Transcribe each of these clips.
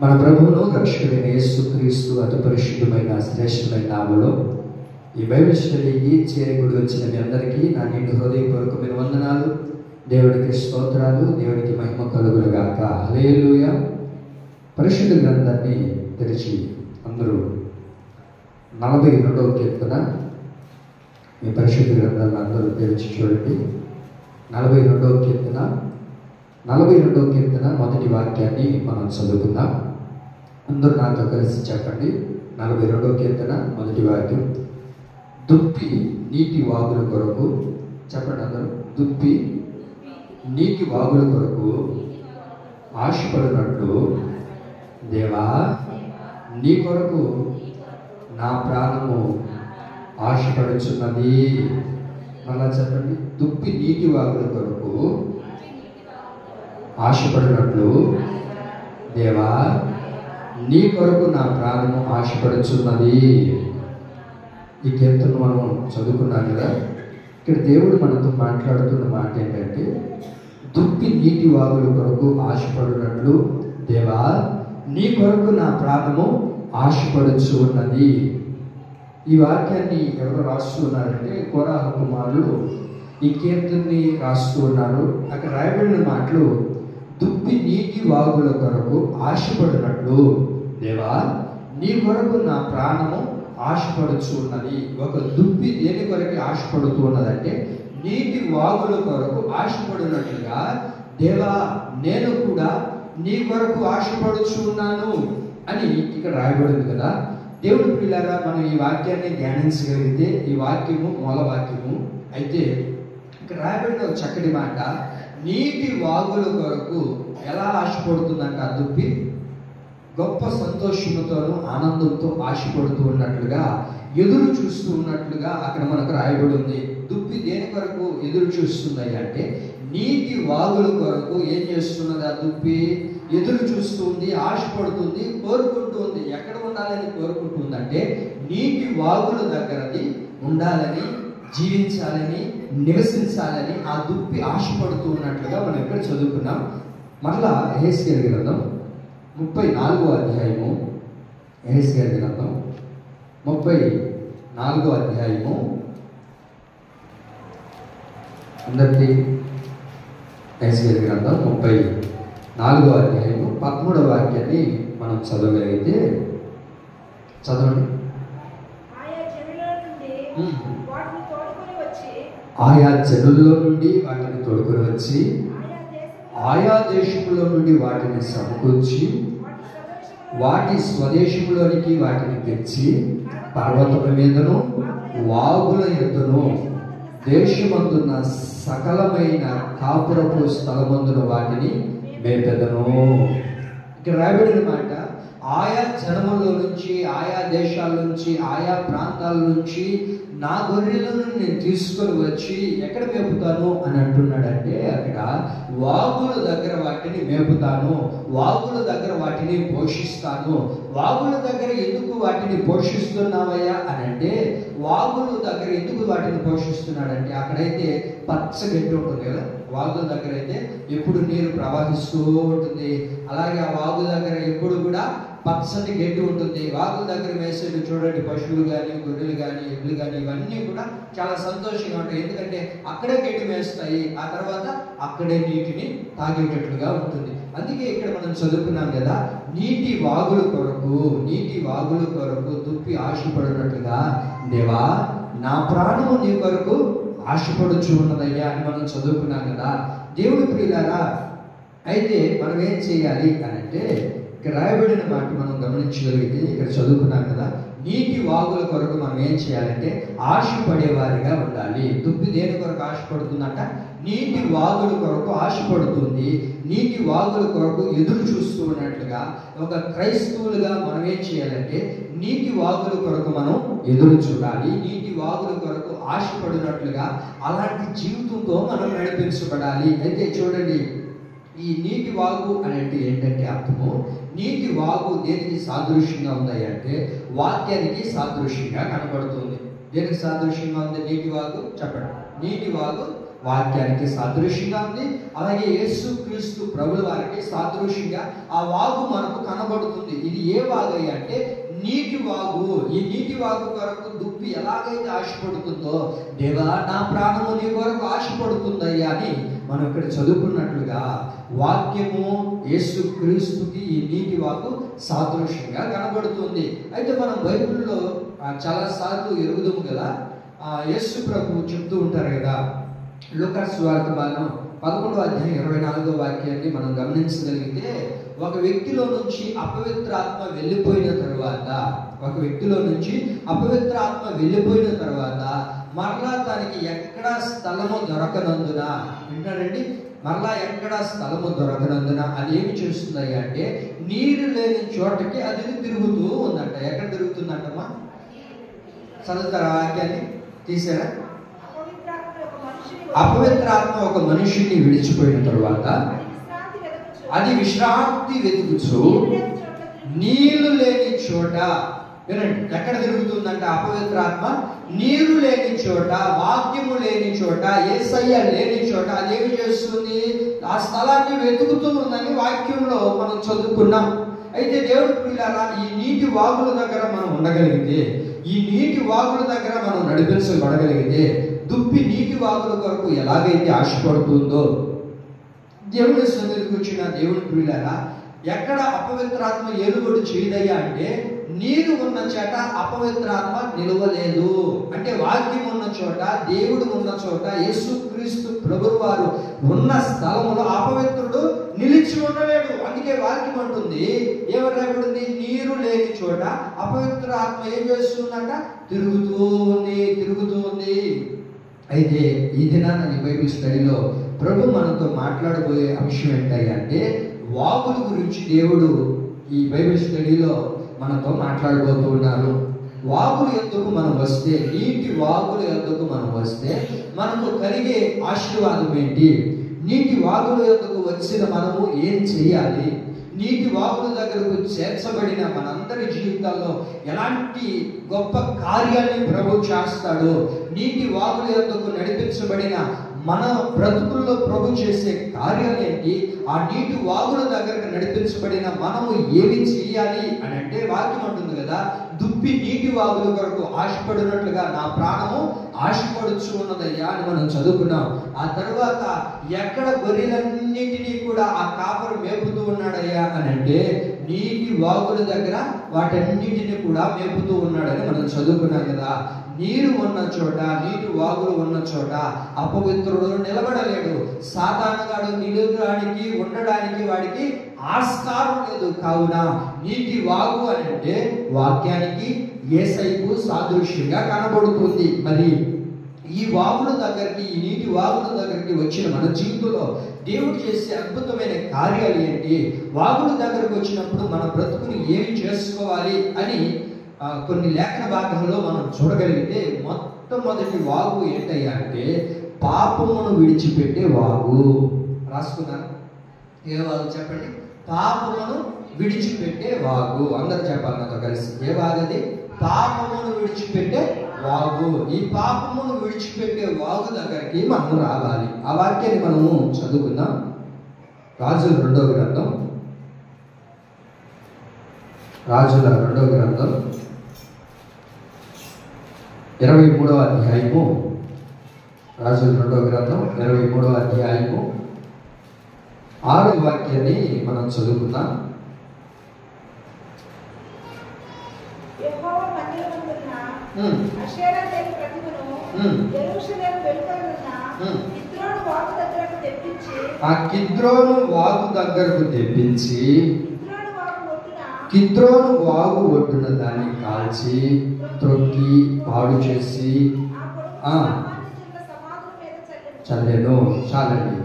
మన ప్రభువును రక్షకుడైన యేసుక్రీస్తు అతి పరిశుద్ధమైన శ్రేష్టమైన నామములో ఈ బైబిల్ స్టడీకి చేరుకుని వచ్చిన మీ అందరికీ నా నిండు హృదయపూర్వకమైన వందనాలు. దేవుడికి స్తోత్రాలు, దేవుడికి మహిమ కలుగునుగాక. హల్లెలూయా. పరిశుద్ధ గ్రంథాన్ని తెరిచి అందరూ 42వ కీర్తన మీ పరిశుద్ధ గ్రంథాన్ని అందరూ తెరిచి చూడండి. 42వ కీర్తన మొదటి వాక్యాన్ని మనం చదువుకుందాం. అందరూ నాతో కలిసి చెప్పండి. 42వ కీర్తన మొదటి వాక్యం. దుప్పి నీటి వాగుల కొరకు, చెప్పండి అందరూ. దుప్పి నీటి వాగుల కొరకు ఆశపడినట్లు దేవా నీ కొరకు నా ప్రాణము ఆశపడుచున్నది. మళ్ళా చెప్పండి. దుప్పి నీటి వాగుల కొరకు ఆశపడినట్లు దేవా నీ కొరకు నా ప్రాణము ఆశపడుచున్నది. ఈ కీర్తన మనం చదువుకున్నాం కదా. ఇక్కడ దేవుడు మనతో మాట్లాడుతున్న మాట ఏంటంటే, దుప్పి నీటి వాగుల కొరకు ఆశపడినట్లు దేవా నీ కొరకు నా ప్రాణము ఆశపడుచు ఉన్నది. ఈ వాక్యాన్ని ఎవరు రాస్తూ ఉన్నారంటే కోరాహ కుమారులు ఈ కీర్తనని రాస్తూ ఉన్నారు. అక్కడ రాయబడిన మాటలు, దుప్పి నీటి వాగుల కొరకు ఆశపడినట్లు దేవా నీ కొరకు నా ప్రాణము ఆశపడుచు ఉన్నది. ఒక దుప్పి దేని కొరకు ఆశపడుతూ ఉన్నదంటే నీటి వాగుల కొరకు ఆశపడినట్లుగా దేవా నేను కూడా నీ కొరకు ఆశపడుచు ఉన్నాను అని ఇక్కడ రాయబడింది కదా. దేవుడి పిల్లారా, మనం ఈ వాక్యాన్ని ధ్యానించగలిగితే ఈ వాక్యము మూల వాక్యము అయితే ఇక్కడ రాయబడిన ఒక చక్కటి మాట, నీటి వాగుల కొరకు ఎలా ఆశపడుతుందంట ఆ దుప్పి? గొప్ప సంతోషముతోనూ ఆనందంతో ఆశపడుతూ ఉన్నట్లుగా, ఎదురు చూస్తూ ఉన్నట్లుగా అక్కడ మనకు రాయబడి ఉంది. దుప్పి దేని కొరకు ఎదురు చూస్తుంది అంటే నీటి వాగుల కొరకు ఏం చేస్తున్నది? ఆ దుప్పి ఎదురు చూస్తుంది, ఆశపడుతుంది, కోరుకుంటుంది. ఎక్కడ ఉండాలని కోరుకుంటుందంటే నీటి వాగుల దగ్గరది ఉండాలని, జీవించాలని, నివసించాలని ఆ దుప్పి ఆశపడుతూ ఉన్నట్లుగా మనం ఇక్కడ చదువుకున్నాం. మరలా యెహెజ్కేలు గ్రంథం 34వ అధ్యాయము, యెహెజ్కేలు గ్రంథం 34వ అధ్యాయము, అందరికీ యెహెజ్కేలు గ్రంథం 34వ అధ్యాయము 13వ వాక్యాన్ని మనం చదవగలిగితే చదవండి. ఆయా జనుల్లో నుండి వాటిని తోడుకొని వచ్చి ఆయా దేశములో నుండి వాటిని సమకూర్చి వాటి స్వదేశంలోనికి వాటిని తెచ్చి పర్వతముల మీదను వాగుల ఎద్దును దేశమందున్న సకలమైన కాపురపు స్థలమందున వాటిని మేపెదను. ఇక్కడ రాయబడిన మాట, ఆయా జనముల నుంచి, ఆయా దేశాల నుంచి, ఆయా ప్రాంతాల నుంచి నా గొర్రెలను నేను తీసుకొని వచ్చి ఎక్కడ మేపుతాను అని అంటున్నాడంటే, అక్కడ వాగుల దగ్గర వాటిని మేపుతాను, వాగుల దగ్గర వాటిని పోషిస్తాను. వాగుల దగ్గర ఎందుకు వాటిని పోషిస్తున్నావయ్యా అని అంటే, వాగుల దగ్గర ఎందుకు వాటిని పోషిస్తున్నాడంటే అక్కడైతే పచ్చగడ్డి ఉంటుంది కదా. వాగుల దగ్గర అయితే ఎప్పుడు నీరు ప్రవహిస్తూ ఉంటుంది. అలాగే ఆ వాగు దగ్గర ఎప్పుడు కూడా పచ్చని గడ్డి ఉంటుంది. వాగుల దగ్గర వేసేది చూడండి, పశువులు కానీ, గొర్రెలు కానీ, ఎడ్లు కానీ ఇవన్నీ కూడా చాలా సంతోషంగా ఉంటాయి. ఎందుకంటే అక్కడే గడ్డి వేస్తాయి, ఆ తర్వాత అక్కడే నీటిని తాగేటట్లుగా ఉంటుంది. అందుకే ఇక్కడ మనం చదువుకున్నాం కదా, నీటి వాగుల కొరకు దుప్పి ఆశపడినట్లుగా దేవా నా ప్రాణము నీ కొరకు ఆశపడుచు ఉన్నదయ్యా అని మనం చదువుకున్నాం కదా. దేవుడి ప్రియులారా, అయితే మనం ఏం చేయాలి అని అంటే ఇక్కడ రాయబడిన మాట మనం గమనించగలిగితే ఇక్కడ చదువుకున్నాం కదా, నీటి వాగుల కొరకు మనం ఏం చేయాలంటే ఆశపడేవారిగా ఉండాలి. దుప్పి దేని కొరకు ఆశపడుతుందంట? నీటి వాగుల కొరకు ఆశపడుతుంది. నీటి వాగుల కొరకు ఎదురు చూస్తూ ఉన్నట్లుగా ఒక క్రైస్తవులుగా మనం ఏం చేయాలంటే నీటి వాగుల కొరకు మనం ఎదురు చూడాలి. నీటి వాగుల కొరకు ఆశపడినట్లుగా అలాంటి జీవితంతో మనం నడిపించబడాలి. అయితే చూడండి, ఈ నీటి వాగు అని అంటే ఏంటంటే అర్థము, నీటి వాగు దేనికి సాదృశ్యంగా ఉంది అంటే వాక్యానికి సాదృశ్యంగా కనబడుతుంది. దేనికి సాదృశ్యంగా ఉంది నీటి వాగు? చెప్పండి. నీటి వాగు వాక్యానికి సాదృశ్యంగా ఉంది. అలాగే యేసుక్రీస్తు ప్రభుల వారికి సాదృశ్యంగా ఆ వాగు మనకు కనబడుతుంది. ఇది ఏ వాగు అంటే నీటి వాగు. ఈ నీటి వాగు కొరకు దుప్పి ఎలాగైతే ఆశపడుతుందో, దేవా నా ప్రాణము నీ కొరకు ఆశపడుతుందయ్యా అని మనం ఇక్కడ చదువుకున్నట్లుగా వాక్యము యేసుక్రీస్తుకి ఈ నీటి వాగు సాదృశ్యంగా కనబడుతుంది. అయితే మనం బైబిల్లో చాలా సార్లు ఎరుగుదాము కదా, యేసు ప్రభు చెప్తూ ఉంటారు కదా, లూకాసు సువార్త భాగం 11వ అధ్యాయం 24వ వాక్యాన్ని మనం గమనించగలిగితే, ఒక వ్యక్తిలో నుంచి అపవిత్రాత్మ వెళ్ళిపోయిన తర్వాత మరలా తనకి ఎక్కడ స్థలము దొరకనందున, వింటారండి, మరలా ఎక్కడ స్థలము దొరకనందున అదేమి చేస్తుంది అంటే నీరు లేని చోటకి అది తిరుగుతూ ఉందంట. ఎక్కడ తిరుగుతుందంటమ్మా? చదువుతారా వాక్యాన్ని? తీసారా? అపవిత్రాత్మ ఒక మనిషిని విడిచిపోయిన తరువాత అది విశ్రాంతి వెతుకుచు నీళ్లు లేని చోట, వినండి, ఎక్కడ తిరుగుతుందంట అపవిత్రాత్మ? నీరు లేని చోట, వాక్యము లేని చోట, యేసయ్య లేని చోట అదేమి చేస్తుంది? ఆ స్థలాన్ని వెతుకుతూ ఉందని వాక్యంలో మనం చదువుకున్నాం. అయితే దేవుడు ప్రియులారా, ఈ నీటి వాగుల దగ్గర మనం ఉండగలిగితే, ఈ నీటి వాగుల దగ్గర మనం నడిపించబడగలిగితే, దుప్పి నీటి వాగుల కొరకు ఎలాగైతే ఆశపడుతుందో, దేవుని సన్నిధికి వచ్చిన దేవుని ప్రియులారా, ఎక్కడ అపవిత్రాత్మ ఏలుబడి చేయదయ్యా అంటే నీరు ఉన్న చోట అపవిత్రాత్మ నిలవలేదు. అంటే వాక్యం ఉన్న చోట, దేవుడు ఉన్న చోట, యేసుక్రీస్తు ప్రభువు వారు ఉన్న స్థలములో అపవిత్రుడు నిలిచి ఉండలేడు. అందుకే వాక్యం అంటుంది, ఏమని రాయబడింది? నీరు లేని చోట అపవిత్ర ఆత్మ ఏం చేస్తుందంట? తిరుగుతూ ఉంది. అయితే ఈ దినాన ఈ బైబిల్ స్టడీలో ప్రభు మనతో మాట్లాడబోయే అంశం ఏంటంటే, వాగుల గురించి దేవుడు ఈ బైబిల్ స్టడీలో మనతో మాట్లాడబోతూ ఉన్నారు. వాగుల యొద్దకు మనం వస్తే, నీటి వాగుల యొద్దకు మనం వస్తే మనకు కలిగే ఆశీర్వాదం ఏంటి? నీటి వాగుల యొద్దకు వచ్చిన మనము ఏం చేయాలి? నీటి వాగుల దగ్గరకు చేర్చబడిన మనందరి జీవితాల్లో ఎలాంటి గొప్ప కార్యాన్ని ప్రభు చేస్తాడో, నీటి వాగుల యొద్దకు నడిపించబడిన మన బ్రతుకుల్లో ప్రభు చేసే కార్యాలు ఏంటి? ఆ నీటి వాగుల దగ్గరకు నడిపించబడిన మనము ఏమి చేయాలి అని అంటే, వాక్యం అంటుంది కదా, దుప్పి నీటి వాగుల కొరకు ఆశపడినట్లుగా నా ప్రాణము ఆశపడుచు ఉన్నదయ్యా అని మనం చదువుకున్నాం. ఆ తర్వాత ఎక్కడ గొర్రెలన్నింటినీ కూడా ఆ కాపరు మేపుతూ ఉన్నాడయ్యా అని అంటే, నీటి వాగుల దగ్గర వాటన్నింటినీ కూడా మేపుతూ ఉన్నాడని మనం చదువుకున్నాం కదా. నీరు ఉన్న చోట, నీటి వాగులు ఉన్న చోట అపవిత్రుడు నిలబడలేడు. సాతానుగాడు నిలవడానికి, ఉండడానికి వాడికి ఆస్కారం లేదు. కావున నీటి వాగు అని అంటే వాక్యానికి, యేసయ్యకు సాదృశ్యంగా కనబడుతుంది. మరి ఈ వాగుల దగ్గరికి, ఈ నీటి వాగుల దగ్గరికి వచ్చిన మన జీవితంలో దేవుడు చేసే అద్భుతమైన కార్యాలు ఏంటి? వాగుల దగ్గరకు వచ్చినప్పుడు మన బ్రతుకుని ఏమి చేసుకోవాలి అని కొన్ని లేఖన భాగంలో మనం చూడగలిగితే, మొట్టమొదటి వాగు ఏంటయ్యా అంటే పాపమును విడిచిపెట్టే వాగు. రాసుకున్నాను? ఏ వాగు చెప్పండి? పాపమును విడిచిపెట్టే వాగు. అందరూ చెప్పాలి నాతో కలిసి. ఏ వాగు అది? పాపమును విడిచిపెట్టే వాగు. ఈ పాపమును విడిచిపెట్టే వాగు దగ్గరికి మనం రావాలి. ఆ వాక్యాన్ని మనము చదువుకుందాం. రాజుల 2వ గ్రంథం, రాజుల 2వ గ్రంథం 23వ అధ్యాయము, రాజుల 2వ గ్రంథం 23వ అధ్యాయము 6వ వాక్యాన్ని మనం చదువుకుందాం. ఆ కిద్రోను వాగు దగ్గరకు తెప్పించి, కిద్రోను వాగు ఒడ్డున దాన్ని కాల్చి త్రొక్కి పాడు చేసి చల్లెను. చాలండి.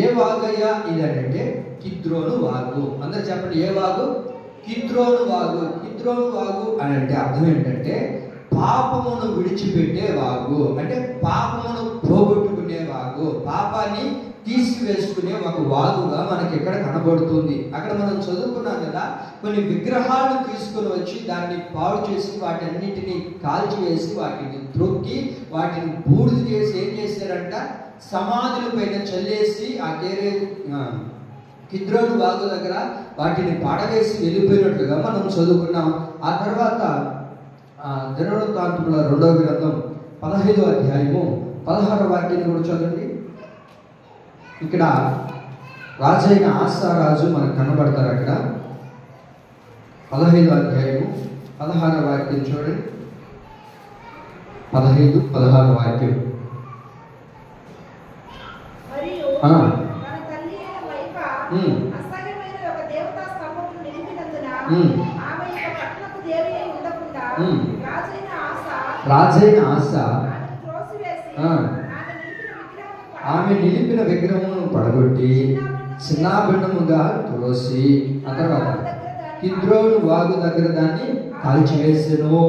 ఏ వాగయ్యా ఇదంటే కిద్రోను వాగు. అందరు చెప్పండి, ఏ వాగు? కిద్రోను వాగు. కిద్రోను వాగు అని అంటే అర్థం ఏంటంటే పాపమును విడిచిపెట్టే వాగు, అంటే పాపమును పోగొట్టుకునే వాగు, పాపాన్ని తీసివేసుకునే ఒక వాగుగా మనకి ఇక్కడ కనబడుతుంది. అక్కడ మనం చదువుకున్నాం కదా, కొన్ని విగ్రహాలను తీసుకొని వచ్చి దాన్ని పాడు చేసి వాటన్నిటిని కాల్చివేసి వాటిని త్రొక్కి వాటిని బూడిద చేసి ఏం చేశారంట, సమాధుల పైన చల్లేసి ఆ కిద్రోను వాగు దగ్గర వాటిని పడవేసి వెళ్ళిపోయినట్లుగా మనం చదువుకున్నాం. ఆ తర్వాత దినవృత్తాంతముల 2వ గ్రంథం 15వ అధ్యాయము 16వ వాక్యాన్ని కూడా చదవండి. ఇక్కడ రాజైన ఆసారాజు మనకు కనబడతారు. అక్కడ 15వ అధ్యాయము 16వ వాక్యం చూడండి. 15, 16 వాక్యం. రాజైన ఆశ ఆమె నిలిపిన విగ్రహమును పడగొట్టి చిన్నాభిన్నముగా త్రోసి ఆ తర్వాత కిద్రోను వాగు దగ్గర దాన్ని కాల్చివేసెను.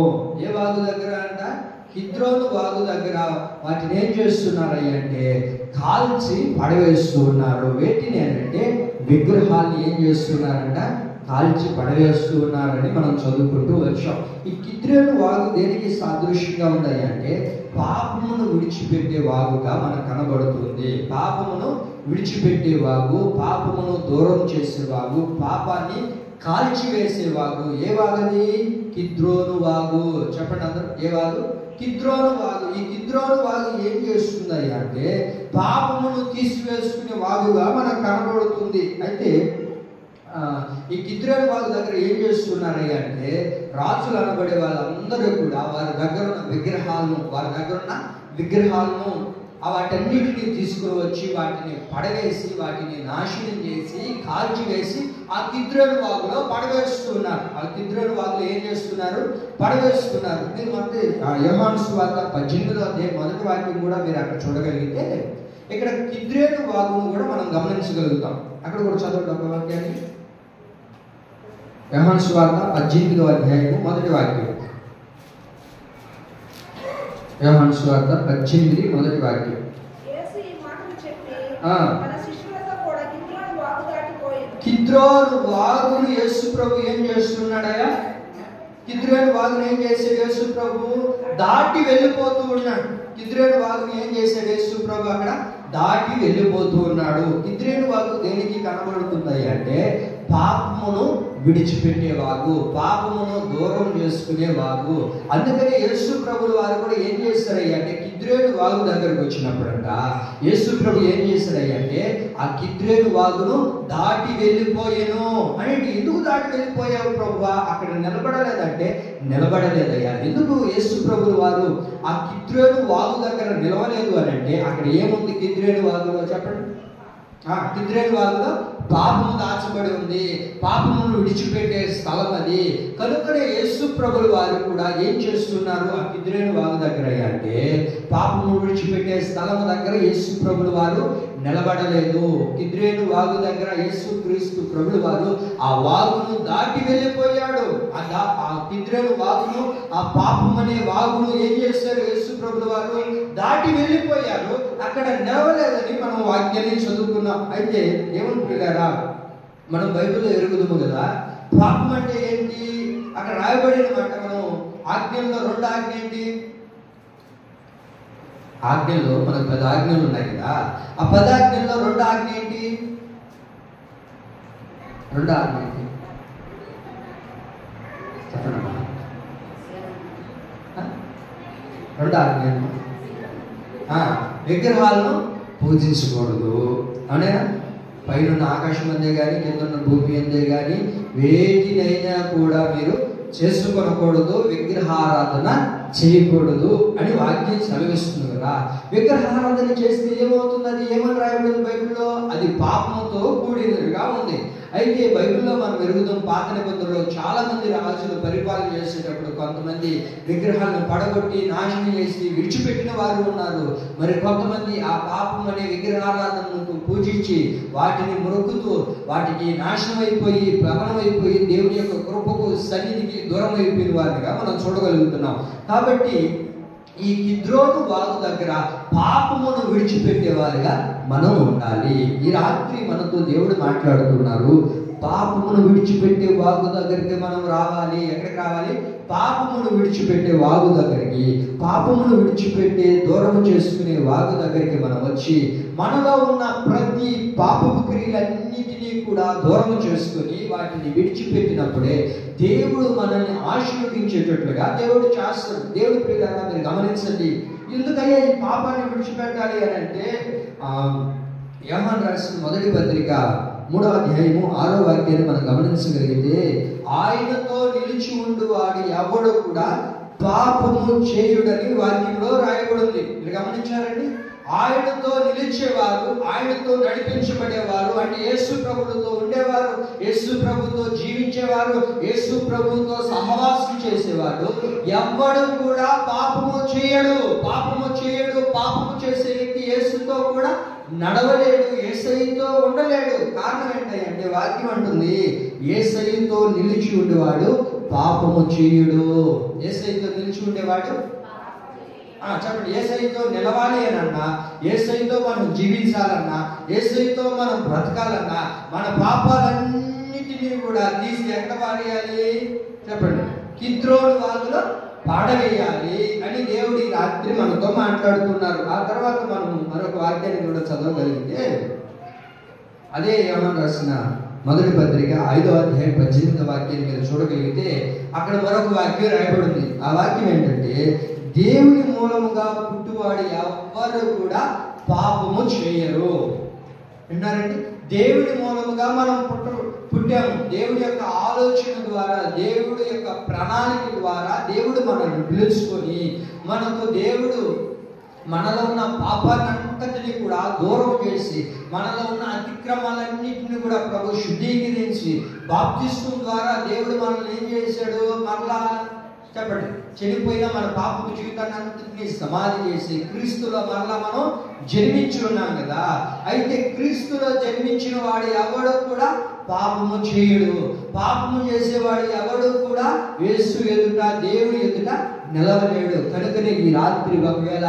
ఏ వాగు దగ్గర అంట? కిద్రోను వాగు దగ్గర వాటిని ఏం చేస్తున్నారయ్య అంటే కాల్చి పడవేస్తూ ఉన్నారు. వేటిని అంటే విగ్రహాన్ని ఏం చేస్తున్నారంట, కాల్చి పడవేస్తూ ఉన్నారని మనం చదువుకుంటూ వచ్చాం. ఈ కిద్రోను వాగు దేనికి సాదృశ్యంగా ఉన్నాయి అంటే పాపమును విడిచిపెట్టే వాగుగా మనకు కనబడుతుంది. పాపమును విడిచిపెట్టే వాగు, పాపమును దూరం చేసే వాగు, పాపాన్ని కాల్చివేసే వాగు. ఏ వాగది? కిద్రోను వాగు. చెప్పండి అందరూ, ఏ వాగు? కిద్రోను వాగు. ఈ కిద్రోను వాగు ఏం చేస్తుంది అంటే పాపమును తీసివేసుకునే వాగుగా మనకు కనబడుతుంది. అయితే ఈ కిద్రోను వాగు దగ్గర ఏం చేస్తున్నారయ్య అంటే రాజులు అనబడే వాళ్ళందరూ కూడా వారి దగ్గర ఉన్న విగ్రహాలను వాటన్నిటిని తీసుకుని వచ్చి వాటిని పడవేసి వాటిని నాశనం చేసి కాల్చివేసి ఆ కిద్రోను వాగులో పడవేస్తున్నారు. ఆ కిద్రోను వాగులో ఏం చేస్తున్నారు? పడవేస్తున్నారు. మీరు అంటే యోహాను సువార్త 18వ అధ్యాయం 1వ వాక్యం కూడా మీరు అక్కడ చూడగలిగితే ఇక్కడ కిద్రోను వాగును కూడా మనం గమనించగలుగుతాం. అక్కడ కూడా చదవండి ఒక వాక్యాన్ని. యోహాను సువార్త 18వ అధ్యాయం 1వ వాక్యం. యోహాను సువార్త 18 1వ వాక్యం. కిద్రోను వాగును యేసు ప్రభు ఏం చేస్తున్నాడయ్యా? కిద్రోను వాగును ఏం చేశాడు యేసు ప్రభు? దాటి వెళ్ళిపోతూ ఉన్నాడు. కిద్రోను వాగును ఏం చేశాడు యేసు ప్రభు? అక్కడ దాటి వెళ్ళిపోతూ ఉన్నాడు. కిద్రోను వాగు దేనికి కనబడుతుంది అంటే పాపమును విడిచిపెట్టేవాగు, పాపమును దూరం చేసుకునేవాగు. అందుకని యేసు ప్రభులు వారు కూడా ఏం చేస్తారయ్య అంటే కిద్రోను వాగు దగ్గరకు వచ్చినప్పుడంట యేసు ప్రభు ఏం చేశారయ్య అంటే ఆ కిద్రోను వాగును దాటి వెళ్ళిపోయాను అని. ఎందుకు దాటి వెళ్ళిపోయావు ప్రభువా? అక్కడ నిలబడలేదంటే నిలబడలేదయ్యా. ఎందుకు యేసు ప్రభులు వారు ఆ కిద్రోను వాగు దగ్గర నిలవలేదు అని అంటే అక్కడ ఏముంది కిద్రోను వాగులో? చెప్పండి. కిద్రోను వాగులో పాపము దాచబడి ఉంది, పాపమును విడిచిపెట్టే స్థలం అది. కనుకనే యేసు ప్రభులు వారు కూడా ఏం చేస్తున్నారు? ఆ కిద్రోను వాగు దగ్గర అంటే పాపము విడిచిపెట్టే స్థలం దగ్గర యేసు ప్రభులు వారు నిలబడలేదు. కిద్రోను వాగు దగ్గర యేసు క్రీస్తు ప్రభులు వారు ఆ వాగును దాటి వెళ్ళిపోయాడు. ఆ కిద్రోను వాగును, ఆ పాపం అనే వాగును ఏం చేశారు? యేసు ప్రభులు వారు దాటి వెళ్ళిపోయారు. అక్కడ నిలవలేదని మనం వాక్యాన్ని చదువుకున్నాం. అయితే ఏమనుకుంటారా, మనం బైబిల్లో ఎరుగుదాము కదా పాపం అంటే ఏంటి? అక్కడ రాయబడిన మాట మనం ఆజ్ఞల్లో 2 ఆజ్ఞ ఏంటి? ఆజ్ఞల్లో మనకు 10 ఆజ్ఞలు ఉన్నాయి కదా. ఆ 10 ఆజ్ఞల్లో 2 ఆజ్ఞ ఏంటి? 2 ఆజ్ఞ ఏంటి చెప్పండి. 2 ఆజ్ఞలు విగ్రహాలను పూజించకూడదు అవునా? పైన ఆకాశం అందే కానీ కింద ఉన్న భూమి అందే కానీ వేటినైనా కూడా మీరు చేసుకొనకూడదు, విగ్రహారాధన చేయకూడదు అని వాక్యం సెలవిస్తుంది కదా. విగ్రహారాధన చేస్తే ఏమవుతుంది? అది ఏమని రాయబడింది బైబిల్లో? అది పాపంతో కూడినదిగా ఉంది. అయితే బైబిల్లో మనం ఎరుగుదాం, పాత నిబంధనలో చాలా మంది రాజులు పరిపాలన చేసేటప్పుడు కొంతమంది విగ్రహాలను పడగొట్టి నాశనం చేసి విడిచిపెట్టిన వారు ఉన్నారు. మరి కొంతమంది ఆ పాపం అనే విగ్రహారాధనకు పూజించి వాటిని మొక్కుతూ వాటికి నాశనం అయిపోయి ప్రబలమైపోయి దేవుని యొక్క కృపకు సన్నిధికి దూరం అయిపోయిన వారిగా మనం చూడగలుగుతున్నాం. కాబట్టి ఈ కిద్రోను వాగు దగ్గర పాపమును విడిచిపెట్టేవారుగా మనం ఉండాలి. ఈ రాత్రి మనతో దేవుడు మాట్లాడుతున్నారు. పాపమును విడిచిపెట్టే వాగు దగ్గరికి మనం రావాలి. ఎక్కడికి రావాలి? పాపమును విడిచిపెట్టే వాగు దగ్గరికి, పాపమును విడిచిపెట్టే దూరము చేసుకునే వాగు దగ్గరికి మనం వచ్చి మనలో ఉన్న ప్రతి పాపపు క్రియలన్నిటినీ కూడా దూరం చేసుకుని వాటిని విడిచిపెట్టినప్పుడే దేవుడు మనల్ని ఆశీర్వదించేటట్లుగా దేవుడు చేస్తాడు. దేవుడి ప్రియులారా మీరు గమనించండి. ఎందుకయ్యా ఈ పాపాన్ని విడిచిపెట్టాలి అని అంటే యోహాను రాసిన మొదటి పత్రిక 3వ అధ్యాయము 6వ వాక్యాన్ని మనం గమనించగలిగితే, ఆయనతో నిలిచి ఉండువాడు ఎవడు కూడా పాపము చేయుడని వాక్యంలో రాయబడింది. మీరు గమనించారండి? ఆయనతో నిలిచేవారు, ఆయనతో నడిపించబడేవారు అంటే యేసు ప్రభువుతో ఉండేవారు, యేసు ప్రభువుతో జీవించేవారు, యేసు ప్రభువుతో సహవాసం చేసేవారు ఎవ్వడు కూడా పాపము చేయడు. పాపము చేసే వ్యక్తి యేసుతో కూడా నడవలేడు, యేసయ్యతో ఉండలేడు. కారణం ఏంటంటే వాక్యం అంటుంది, యేసయ్యతో నిలిచి ఉండేవాడు పాపము చేయుడు. యేసయ్యతో నిలిచి ఉండేవాడు చెప్పండి, యేసయ్యతో నిలవాలి అని అన్నా, యేసయ్యతో మనం జీవించాలన్నా, యేసయ్యతో మనం బ్రతకాలన్నా మన పాపాలన్నిటినీ కూడా తీసి ఎక్కడ పారేయాలి చెప్పండి? కిద్రోను వాగులో పాడవేయాలి అని దేవుడి రాత్రి మనతో మాట్లాడుతున్నారు. ఆ తర్వాత మనం మరొక వాక్యాన్ని కూడా చదవగలిగితే, అదే యోహాను రాసిన మొదటి పత్రిక 5వ అధ్యాయం 18వ వాక్యాన్ని మీరు చూడగలిగితే అక్కడ మరొక వాక్యం రాయబడింది. ఆ వాక్యం ఏంటంటే, దేవుని మూలముగా పుట్టువాడు ఎవ్వరు కూడా పాపము చేయరు. విన్నారండి? దేవుడి మూలముగా మనం పుట్టాము. దేవుడి యొక్క ఆలోచన ద్వారా, దేవుడి యొక్క ప్రణాళిక ద్వారా దేవుడు మనల్ని పిలుచుకొని మనలో ఉన్న పాపాన్నంతటిని కూడా దూరం చేసి, మనలో ఉన్న అతిక్రమాలన్నింటినీ కూడా ప్రభు శుద్ధీకరించి బాప్తిస్మం ద్వారా దేవుడు మనల్ని ఏం చేశాడు? మరలా చెప్పండి, చనిపోయిన మన పాపపు జీవితాన్ని అంతటినీ సమాధి చేసి క్రీస్తులో మరలా మనం జన్మించి ఉన్నాం కదా. అయితే క్రీస్తులో జన్మించిన వాడు ఎవడు కూడా పాపము చేయుడు. పాపము చేసేవాడు ఎవడు కూడా యేసు ఎదుట, దేవుని ఎదుట నిలవలేడు. కనుకనే ఈ రాత్రి ఒకవేళ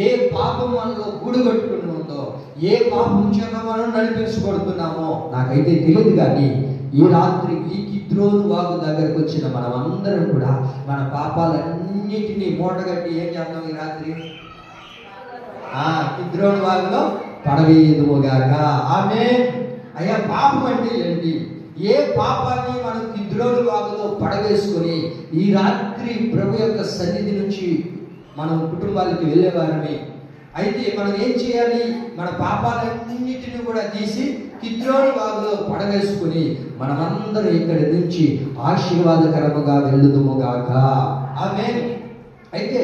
ఏ పాపం మనలో గూడు కట్టుకుని ఉందో, ఏ పాపం చేత మనం నడిపించబడుతున్నామో నాకైతే తెలియదు, కానీ ఈ రాత్రి ఈ కిద్రోను వాగు దగ్గరకు వచ్చిన మనం అందరం కూడా మన పాపాలన్నిటినీ మూటగట్టి ఏం చేద్దాం? ఈ రాత్రి కిద్రోను వాగులో పడవేయుదుముగాక. ఆమేన్. అయ్యా, పాపం అంటే ఏంటి? ఏ పాపాన్ని మనం కిద్రోను వాగులో పడవేసుకొని ఈ రాత్రి ప్రభు యొక్క సన్నిధి నుంచి మనం కుటుంబాలకి వెళ్ళేవారమే. అయితే మనం ఏం చేయాలి? మన పాపాలన్నిటిని కూడా తీసి కిద్రోను వాగులో పడవేసుకుని మనమందరం ఇక్కడి నుంచి ఆశీర్వాదకరముగా వెళ్ళుదుముగాక. ఆమేన్. అయితే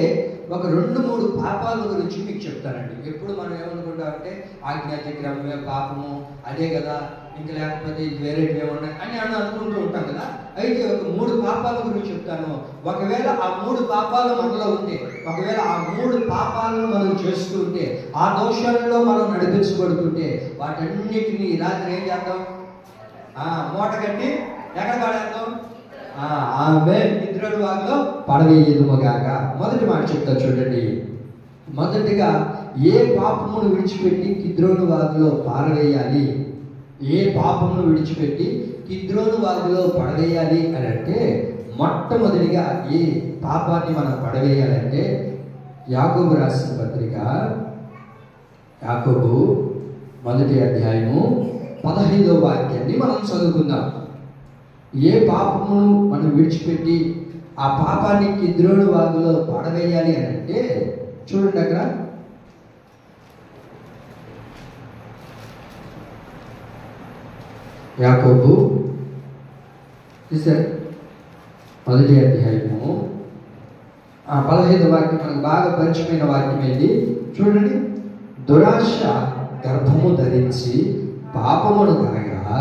ఒక 2-3 పాపాల గురించి మీకు చెప్తానండి. ఎప్పుడు మనం ఏమనుకుంటామంటే ఆజ్ఞాతిక్రమమే పాపము, అదే కదా, ఇంకా లేకపోతే వేరేవి ఏమన్నాయి అని అనుకుంటూ ఉంటాం కదా. అయితే ఒక 3 పాపాల గురించి చెప్తాను. ఒకవేళ ఆ 3 పాపాలు మనలో ఉంటే, ఒకవేళ ఆ 3 పాపాలను మనం చేస్తూ ఉంటే, ఆ దోషాలలో మనం నడిపించబడుతుంటే వాటన్నిటిని రాత్రి ఏం చేద్దాం? మూట కట్టి ఎక్కడ పడేద్దాం? కిద్రోను వాగులో పడవేయుదుముగాక. మొదటి మాట చెప్తా చూడండి. మొదటిగా ఏ పాపమును విడిచిపెట్టి కిద్రోను వాగులో పారవేయాలి, ఏ పాపమును విడిచిపెట్టి కిద్రోను వాగులో పడవేయాలి అని అంటే, మొట్టమొదటిగా ఏ పాపాన్ని మనం పడవేయాలంటే యాకోబు రాసిన పత్రిక, యాకోబు మొదటి అధ్యాయము 15వ వాక్యాన్ని మనం చదువుకుందాం. ఏ పాపమును మనం విడిచిపెట్టి ఆ పాపాన్ని కిద్రోను వాగులో పడవేయాలి అని అంటే చూడండి, అక్కడ యాకోబు చూసారు మొదటి అధ్యాయము 15వ వాక్యం మనకు బాగా పరిచయమైన వాక్యం ఏంటి చూడండి. దురాశ గర్భము ధరించి పాపమును కనగా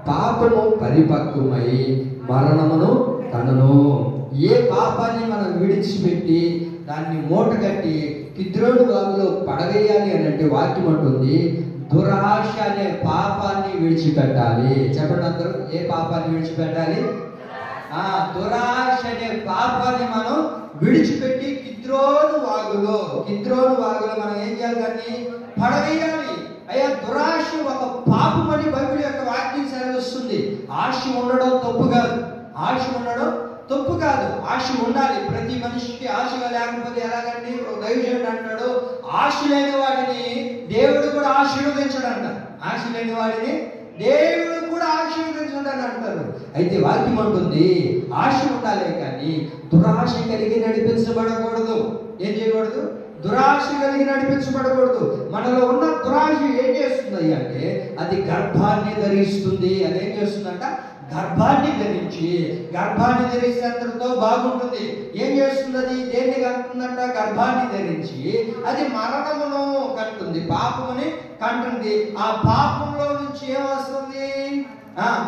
పాపము పరిపక్వమై మరణమును కనును. ఏ పాపాన్ని మనం విడిచిపెట్టి దాన్ని మూటగట్టి కిద్రోను వాగులో పడవేయాలి అని అంటే వాక్యం అంటుంది, దురాశ అనే పాపాన్ని విడిచిపెట్టాలి. చెప్పండి అందరూ, ఏ పాపాన్ని విడిచిపెట్టాలి? దురాశ అనే పాపాన్ని మనం విడిచిపెట్టి కిద్రోను వాగులో మనం ఏం చేయాలి? దాన్ని పడవేయాలి. అయ్యా, దురాశ ఒక పాపం అని బైబిల్ యొక్క వాక్యం సెలవిస్తుంది. ఆశ ఉండడం తప్పు కాదు. ఆశ ఉండాలి. ప్రతి మనిషికి ఆశగా లేకపోతే ఎలాగండి? ఒక దైవజనుడు అంటాడు, ఆశ లేని వాడిని దేవుడు కూడా ఆశీర్వదించడంట. ఆశ లేని వాడిని దేవుడు కూడా ఆశీర్వదించడని అంటారు. అయితే వాక్యం అంటుంది ఆశ ఉండాలి కానీ దురాశ కలిగి నడిపించబడకూడదు. ఏం చేయకూడదు? దురాశ కలిగి నడిపించబడకూడదు. మనలో ఉన్న దురాశ ఏం చేస్తుంది అంటే అది గర్భాన్ని ధరిస్తుంది. అదేం చేస్తుందంట? గర్భాన్ని ధరిస్తే అందరితో బాగుంటుంది. ఏం చేస్తుంది? అది దేన్ని కంటుందంట? గర్భాన్ని ధరించి అది మరణమును కంటుంది, పాపముని కంటుంది. ఆ పాపంలో నుంచి ఏమొస్తుంది?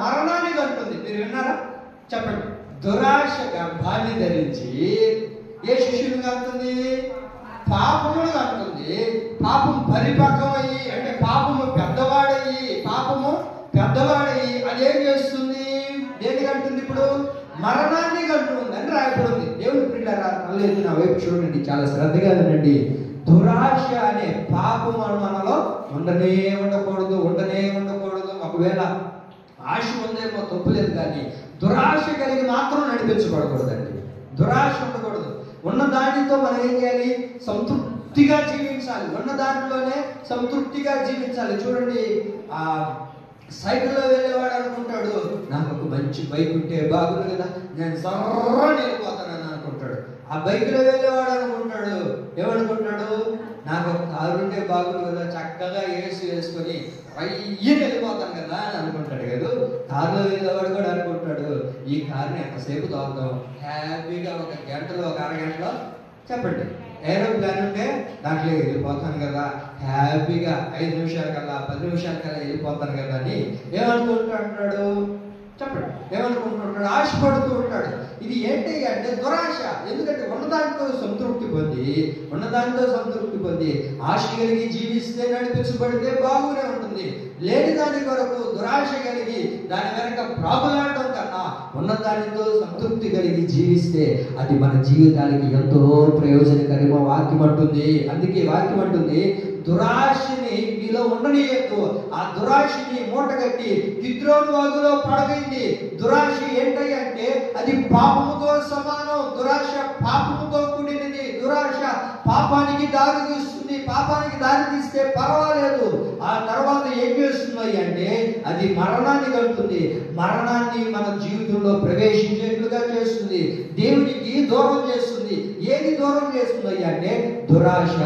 మరణాన్ని కంటుంది. మీరు విన్నారా? చెప్పండి. దురాశ గర్భాన్ని ధరించి ఏ శిశువుని కంటుంది? పాపమును కంటుంది. పాపం పరిపక్వమయ్యి, అంటే పాపము పెద్దవాడయ్యి అదేం చేస్తుంది? దేని కంటుంది? ఇప్పుడు మరణాన్ని కంటుంది అని రాయబడింది. దేవుని పిల్లరా, లేదు నా వైపు చూడండి, చాలా శ్రద్ధగా వినండి. దురాశ అనే పాపము మనలో ఉండనే ఉండకూడదు. ఒకవేళ ఆశ ఉందేమో తప్పులేదు, కానీ దురాశ కలిగి మాత్రం నడిపించబడకూడదండి. దురాశ ఉండకూడదు. ఉన్న దానితో మనం ఏం చేయాలి? సంతృప్తిగా జీవించాలి. ఉన్న దాంట్లోనే సంతృప్తిగా జీవించాలి. చూడండి, సైకిల్లో వెళ్ళేవాడు అనుకుంటాడు, నాకు ఒక మంచి బైక్ ఉంటే బాగుంది కదా, నేను సర్రని వెళ్ళిపోతానని అనుకుంటాడు. ఆ బైక్లో వెళ్ళేవాడు అనుకుంటాడు, ఏమనుకుంటాడు? నాకు ఒక కారు ఉంటే బాగుంది కదా, చక్కగా ఏసీ వేసుకొని అయ్యని వెళ్ళిపోతాను కదా అని అనుకుంటాడు కదా. కారులో వెళ్ళేవాడు కూడా అనుకుంటాడు, ఈ కారుని ఎంతసేపు తోలుతాం, హ్యాపీగా ఒక గంటలో, ఒక అరగంటలో, చెప్పండి, ఏరోప్లాన్ ఉంటే దాంట్లో వెళ్ళిపోతాను కదా, హ్యాపీగా 5 నిమిషాల కల్లా 10 నిమిషాల కల్లా వెళ్ళిపోతాను కదా అని ఏమనుకుంటుంటాడు? చెప్పండి, ఏమనుకుంటుంటాడు? ఆశపడుతూ ఉంటాడు. ఇది ఏంటి అంటే దురాశ. ఎందుకంటే ఉన్నదాంతో సంతృప్తి పొంది ఆశ కలిగి జీవిస్తే, నడిపించబడితే బాగునే ఉంటుంది. లేని దాని కొరకు దురాశ కలిగి దాని వెనక ప్రాబలాడడం కన్నా ఉన్నదానితో సంతృప్తి కలిగి జీవిస్తే అది మన జీవితానికి ఎంతో ప్రయోజనకరమో వాక్యం అంటుంది. అందుకే వాక్యం అంటుంది, దురాశని మీలో ఉండనీయద్దు. ఆ దురాశని మూటగట్టి కిద్రోను వాగులో పడవేయండి. దురాశ ఏంటి అంటే అది పాపముతో సమానం. దురాశ పాపముతో కూడినది. దురాశ పాపానికి దారి తీస్తుంది. పాపానికి దారి తీస్తే పర్వాలేదు, ఆ తర్వాత ఏం చేస్తుంది అంటే అది మరణాన్ని కలుగుతుంది. మరణాన్ని మన జీవితంలో ప్రవేశించేట్లుగా చేస్తుంది. దేవునికి దూరం చేస్తుంది. ఏది దూరం చేస్తుంది అంటే దురాశ.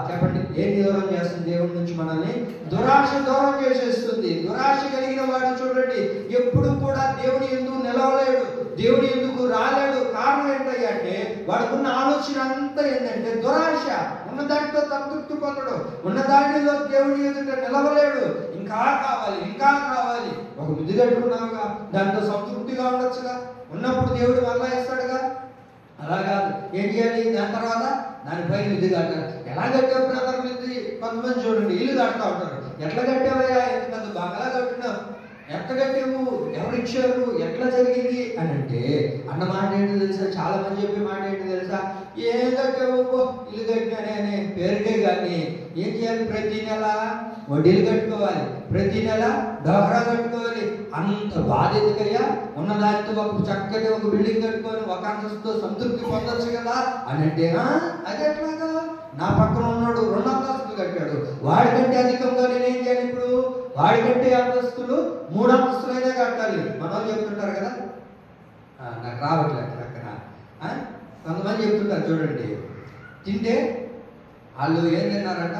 చెప్పండి, ఏది దూరం చేస్తుంది? దేవుడి నుంచి మనల్ని దురాశ దూరం చేసేస్తుంది. దురాశ కలిగిన వాడు చూడండి, ఎప్పుడు కూడా దేవుని ఎందుకు నిలవలేడు, దేవుని ఎందుకు రాలేడు. కారణం ఏంటంటే వాడుకున్న ఆలోచన అంతా ఏంటంటే దురాశ. ఉన్న దాంట్లో సంతృప్తి పొందడు, ఉన్న దానిలో దేవుని ఎదుట నిలవలేడు. ఇంకా కావాలి. ఒక మిద్ది కట్టుకున్నావుగా, దాంతో సంతృప్తిగా ఉండొచ్చుగా. ఉన్నప్పుడు దేవుడు మళ్ళా ఇస్తాడుగా. అలా కాదు, ఏం చేయాలి? దాని తర్వాత దానిపైన మిద్ది కట్టాలి. ఎలా కట్టావు బ్రదర్ మిద్ది? కొంతమంది చూడండి, ఇల్లు కడతా ఉంటారు. ఎట్లా కట్టావయ్యా? ఎంత పెద్ద బంగళా కట్టినావు, ఎట్లా కట్టావు, ఎవరు ఇచ్చారు, ఎట్లా జరిగింది అని అంటే అన్న మాట ఏంటి తెలుసా? చాలా మంది చెప్పే మాట ఏంటి తెలుసా? ఏం కట్టావు, ఇల్లు కట్టినానే అనే పేరుకే కానీ ఏం చేయాలి? ప్రతి నెల వడ్డీలు కట్టుకోవాలి, ప్రతి నెల డోహరా కట్టుకోవాలి. అంత బాధ ఎందుకయ్యా? ఉన్నదానితో ఒక చక్కటి ఒక బిల్డింగ్ కట్టుకొని ఒక అంతస్తుతో సంతృప్తి పొందొచ్చు కదా అని అంటే, అది ఎట్లాగా? నా పక్కన ఉన్నాడు 2 అంతస్తులు కట్టాడు, వాడికంటే అధికంగా నేనేం చేయాలి? ఇప్పుడు వాడికంటే అంతస్తులు 3 అంతస్తులైనా కట్టాలి. మనం చెప్తుంటారు కదా, నాకు రావట్లేదు అక్కడ. కొంతమంది చెప్తుంటారు చూడండి, తింటే వాళ్ళు ఏం తిన్నారంట,